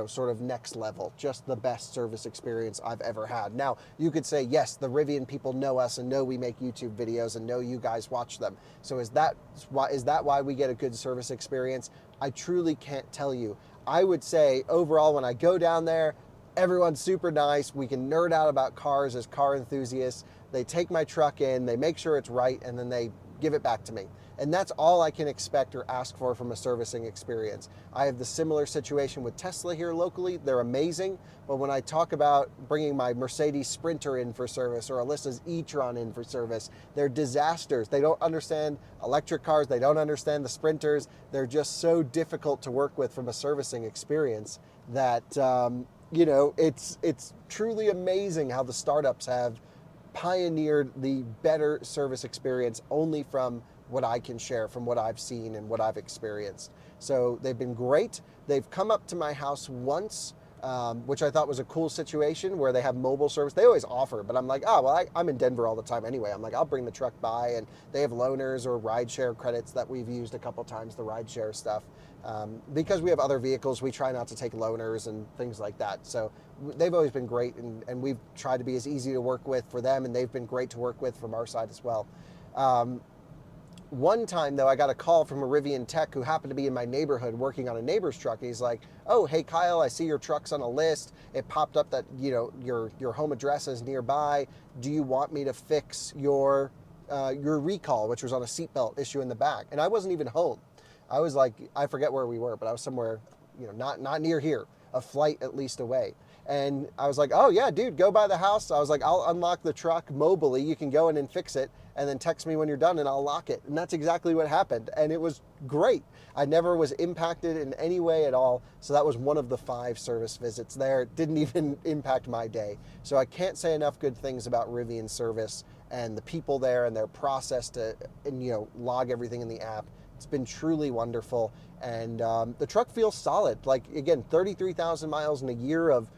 sort of next level, just the best service experience I've ever had. Now, you could say, yes, the Rivian people know us and know we make YouTube videos and know you guys watch them. So is that why we get a good service experience? I truly can't tell you. I would say overall, when I go down there, everyone's super nice. We can nerd out about cars as car enthusiasts. They take my truck in, they make sure it's right, and then they give it back to me. And that's all I can expect or ask for from a servicing experience. I have the similar situation with Tesla here locally. They're amazing, but when I talk about bringing my Mercedes Sprinter in for service or Alyssa's e-tron in for service, they're disasters. They don't understand electric cars. They don't understand the Sprinters. They're just so difficult to work with from a servicing experience that, it's truly amazing how the startups have pioneered the better service experience only from what I can share, from what I've seen and what I've experienced. So they've been great. They've come up to my house once, which I thought was a cool situation where they have mobile service. They always offer, but I'm like, I'm in Denver all the time anyway. I'm like, I'll bring the truck by, and they have loaners or rideshare credits that we've used a couple times, the rideshare stuff. Because we have other vehicles, we try not to take loaners and things like that. So they've always been great, and we've tried to be as easy to work with for them, and they've been great to work with from our side as well. One time though, I got a call from a Rivian tech who happened to be in my neighborhood working on a neighbor's truck. He's like, "Oh, hey Kyle, I see your truck's on a list. It popped up that your home address is nearby. Do you want me to fix your recall, which was on a seatbelt issue in the back?" And I wasn't even home. I was like, I forget where we were, but I was somewhere, not near here, a flight at least away. And I was like, "Oh yeah, dude, go by the house." I was like, "I'll unlock the truck mobily. You can go in and fix it, and then text me when you're done and I'll lock it." And that's exactly what happened. And it was great. I never was impacted in any way at all. So that was one of the 5 service visits there. It didn't even impact my day. So I can't say enough good things about Rivian service and the people there and their process to log everything in the app. It's been truly wonderful. And the truck feels solid. Like, again, 33,000 miles in a year of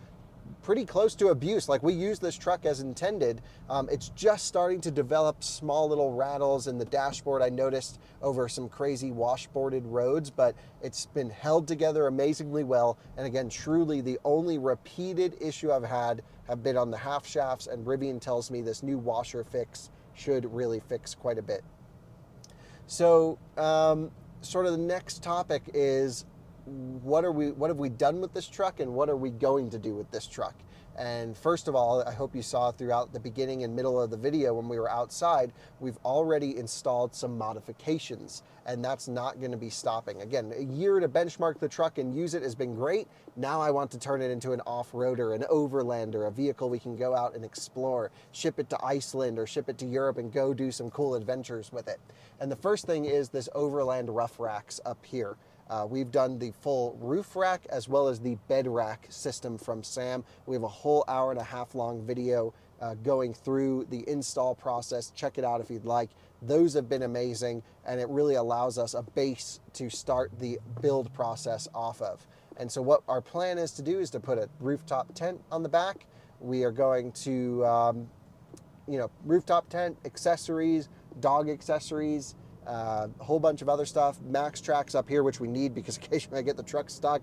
pretty close to abuse. Like, we use this truck as intended. It's just starting to develop small little rattles in the dashboard. I noticed over some crazy washboarded roads, but it's been held together amazingly well. And again, truly the only repeated issue I've had have been on the half shafts, and Rivian tells me this new washer fix should really fix quite a bit. So sort of the next topic is, what have we done with this truck, and what are we going to do with this truck? And first of all, I hope you saw throughout the beginning and middle of the video when we were outside, we've already installed some modifications, and that's not going to be stopping. Again, a year to benchmark the truck and use it has been great. Now I want to turn it into an off-roader, an overlander, a vehicle we can go out and explore, ship it to Iceland or ship it to Europe and go do some cool adventures with it. And the first thing is this Overland rough racks up here. We've done the full roof rack as well as the bed rack system from Sam. We have a whole hour-and-a-half long video going through the install process. Check it out if you'd like. Those have been amazing, and it really allows us a base to start the build process off of. And so what our plan is to do is to put a rooftop tent on the back. We are going to, rooftop tent, accessories, dog accessories, a whole bunch of other stuff. Max tracks up here, which we need because occasionally I get the truck stuck.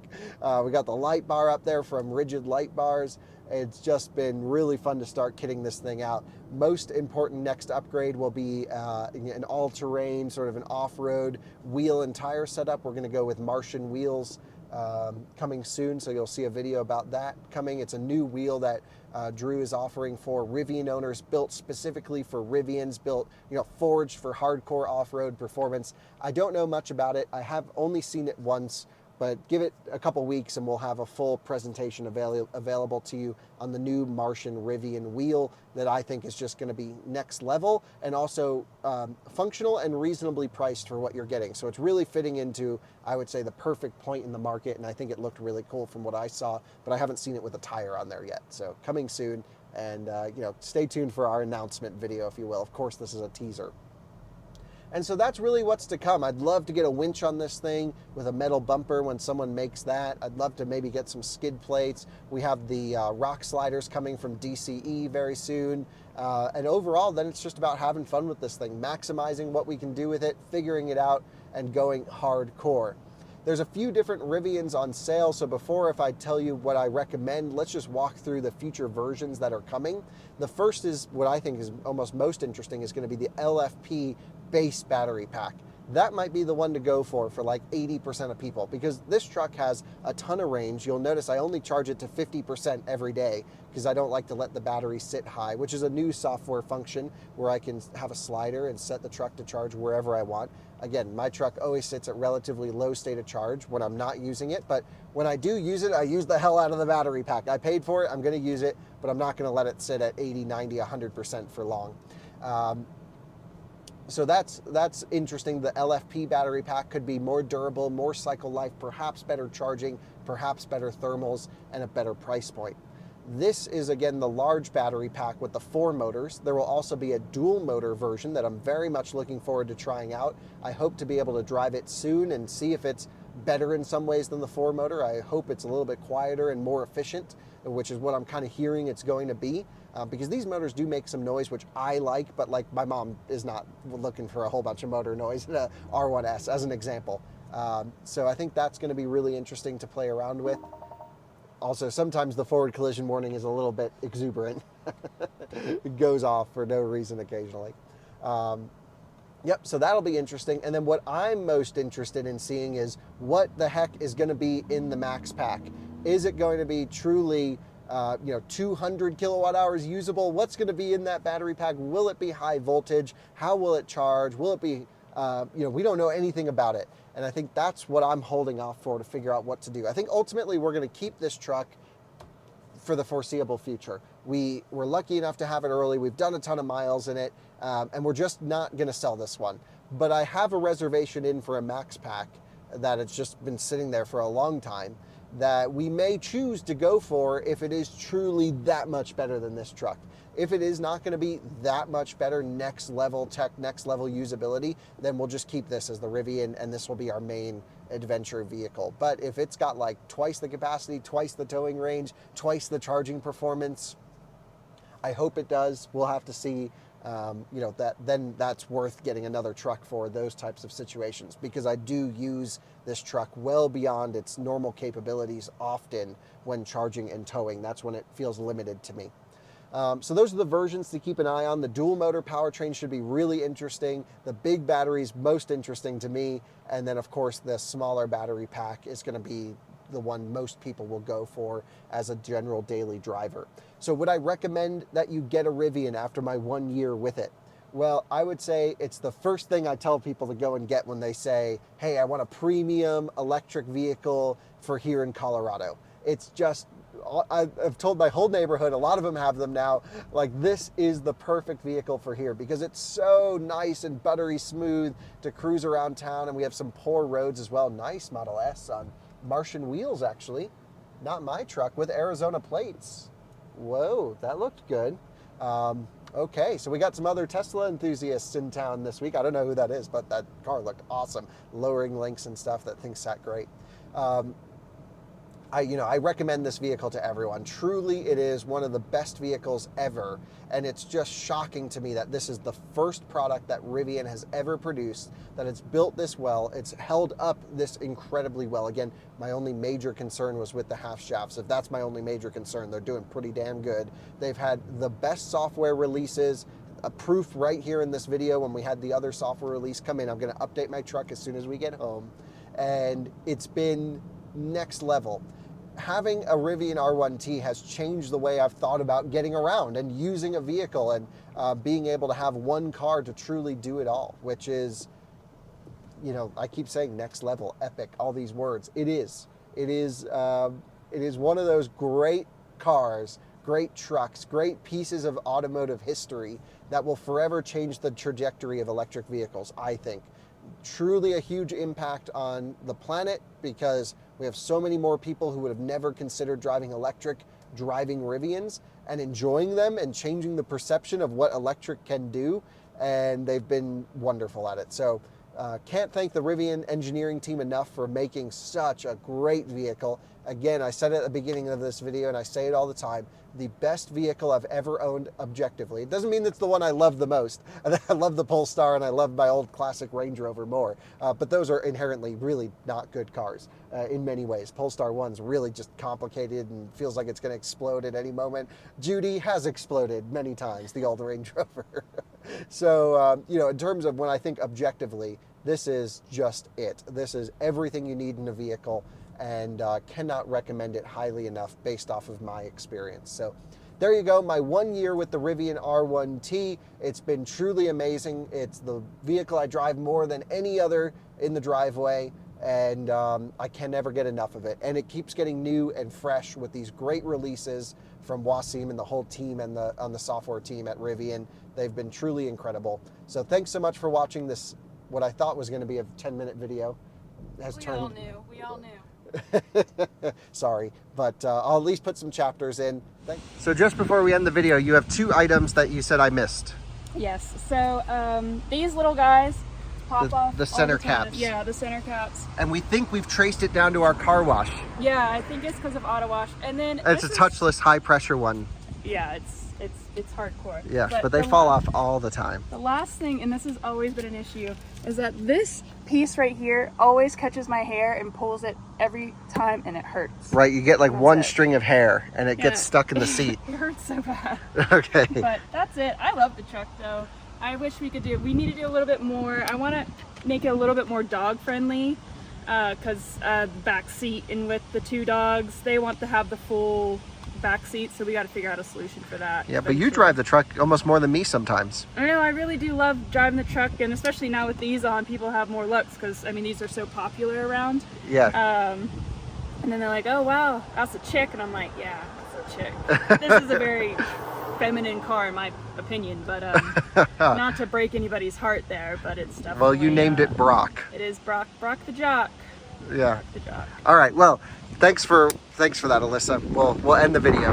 We got the light bar up there from Rigid Light Bars. It's just been really fun to start kitting this thing out. Most important next upgrade will be an all-terrain, sort of an off-road wheel and tire setup. We're going to go with Martian wheels coming soon, so you'll see a video about that coming. It's a new wheel that Drew is offering for Rivian owners, built specifically for Rivians, built, forged for hardcore off-road performance. I don't know much about it. I have only seen it once, but give it a couple weeks and we'll have a full presentation available to you on the new Martian Rivian wheel that I think is just going to be next level, and also functional and reasonably priced for what you're getting. So it's really fitting into, I would say, the perfect point in the market, and I think it looked really cool from what I saw, but I haven't seen it with a tire on there yet. So coming soon, and stay tuned for our announcement video, if you will. Of course, this is a teaser. And so that's really what's to come. I'd love to get a winch on this thing with a metal bumper when someone makes that. I'd love to maybe get some skid plates. We have the rock sliders coming from DCE very soon. And overall, then it's just about having fun with this thing, maximizing what we can do with it, figuring it out, and going hardcore. There's a few different Rivians on sale, so before if I tell you what I recommend, let's just walk through the future versions that are coming. The first is what I think is almost most interesting, is going to be the LFP base battery pack. That might be the one to go for like 80% of people, because this truck has a ton of range. You'll notice I only charge it to 50% every day because I don't like to let the battery sit high, which is a new software function where I can have a slider and set the truck to charge wherever I want. Again, my truck always sits at relatively low state of charge when I'm not using it, but when I do use it, I use the hell out of the battery pack. I paid for it, I'm going to use it, but I'm not going to let it sit at 80, 90, 100% for long. So that's interesting. The LFP battery pack could be more durable, more cycle life, perhaps better charging, perhaps better thermals, and a better price point. This is, again, the large battery pack with the 4 motors. There will also be a dual motor version that I'm very much looking forward to trying out. I hope to be able to drive it soon and see if it's better in some ways than the 4 motor. I hope it's a little bit quieter and more efficient, which is what I'm kind of hearing it's going to be. Because these motors do make some noise, which I like, but like my mom is not looking for a whole bunch of motor noise in a R1S, as an example. So I think that's going to be really interesting to play around with. Also, sometimes the forward collision warning is a little bit exuberant. It goes off for no reason occasionally. Yep, so that'll be interesting. And then what I'm most interested in seeing is what the heck is going to be in the max pack. Is it going to be truly 200 kilowatt hours usable? What's going to be in that battery pack? Will it be high voltage? How will it charge? Will it be, we don't know anything about it. And I think that's what I'm holding off for, to figure out what to do. I think ultimately we're going to keep this truck for the foreseeable future. We were lucky enough to have it early. We've done a ton of miles in it, and we're just not going to sell this one. But I have a reservation in for a max pack that it's just been sitting there for a long time, that we may choose to go for if it is truly that much better than this truck. If it is not going to be that much better, next level tech, next level usability, then we'll just keep this as the Rivian, and this will be our main adventure vehicle. But if it's got like twice the capacity, twice the towing range, twice the charging performance, I hope it does. We'll have to see. Then that's worth getting another truck for those types of situations, because I do use this truck well beyond its normal capabilities often when charging and towing. That's when it feels limited to me. So those are the versions to keep an eye on. The dual motor powertrain should be really interesting. The big battery's most interesting to me. And then of course the smaller battery pack is going to be the one most people will go for as a general daily driver. So would I recommend that you get a Rivian after my 1 year with it? Well, I would say it's the first thing I tell people to go and get when they say, hey, I want a premium electric vehicle for here in Colorado. It's just, I've told my whole neighborhood, a lot of them have them now, like this is the perfect vehicle for here, because it's so nice and buttery smooth to cruise around town, and we have some poor roads as well. Nice Model S on Martian wheels, actually. Not my truck, with Arizona plates. Whoa, that looked good. Okay, so we got some other Tesla enthusiasts in town this week. I don't know who that is, but that car looked awesome. Lowering links and stuff, that thing sat great. I recommend this vehicle to everyone. Truly, it is one of the best vehicles ever, and it's just shocking to me that this is the first product that Rivian has ever produced, that it's built this well, it's held up this incredibly well. Again, my only major concern was with the half shafts. If that's my only major concern, they're doing pretty damn good. They've had the best software releases, a proof right here in this video when we had the other software release come in. I'm going to update my truck as soon as we get home, and it's been next level. Having a Rivian R1T has changed the way I've thought about getting around and using a vehicle, and being able to have one car to truly do it all, which is, I keep saying next level, epic, all these words. It is one of those great cars, great trucks, great pieces of automotive history that will forever change the trajectory of electric vehicles, I think. Truly a huge impact on the planet, because we have so many more people who would have never considered driving electric, driving Rivians and enjoying them and changing the perception of what electric can do. And they've been wonderful at it. So can't thank the Rivian engineering team enough for making such a great vehicle. Again, I said it at the beginning of this video, and I say it all the time, the best vehicle I've ever owned objectively. It doesn't mean it's the one I love the most. I love the Polestar and I love my old classic Range Rover more, but those are inherently really not good cars in many ways. Polestar 1's really just complicated and feels like it's going to explode at any moment. Judy has exploded many times, the old Range Rover. So, in terms of when I think objectively, this is just it. This is everything you need in a vehicle, and cannot recommend it highly enough based off of my experience. So there you go, my 1 year with the Rivian R1T. It's been truly amazing. It's the vehicle I drive more than any other in the driveway, and I can never get enough of it. And it keeps getting new and fresh with these great releases from Wasim and the whole team and on the software team at Rivian. They've been truly incredible. So thanks so much for watching this, what I thought was going to be a 10-minute video. We all knew. Sorry, but I'll at least put some chapters in. So just before we end the video, you have two items that you said I missed. Yes, so these little guys pop off the center all the time. caps. Yeah, the center caps. And we think we've traced it down to our car wash. Yeah, I think it's because of auto wash. And then it's a touchless, high pressure one. Yeah, it's hardcore. Yeah, but they fall off all the time. The last thing, and this has always been an issue, is that this piece right here always catches my hair and pulls it every time, and it hurts. Right, you get like one string of hair and it gets stuck in the seat. It hurts so bad. Okay. But that's it. I love the truck though. I wish we need to do a little bit more. I want to make it a little bit more dog friendly, because the back seat, and with the 2 dogs, they want to have the full back seat, so we got to figure out a solution for that. Yeah, but you drive the truck almost more than me sometimes. I know, I really do love driving the truck, and especially now with these on, people have more looks, because I mean, these are so popular around. Yeah. And then they're like, oh wow, that's a chick, and I'm like, yeah, that's a chick. This is a very feminine car in my opinion, but not to break anybody's heart there, but it's definitely... Well, you named it Brock. It is Brock the Jock. Yeah. Brock the Jock. All right, well, thanks for that, Alyssa. We'll end the video.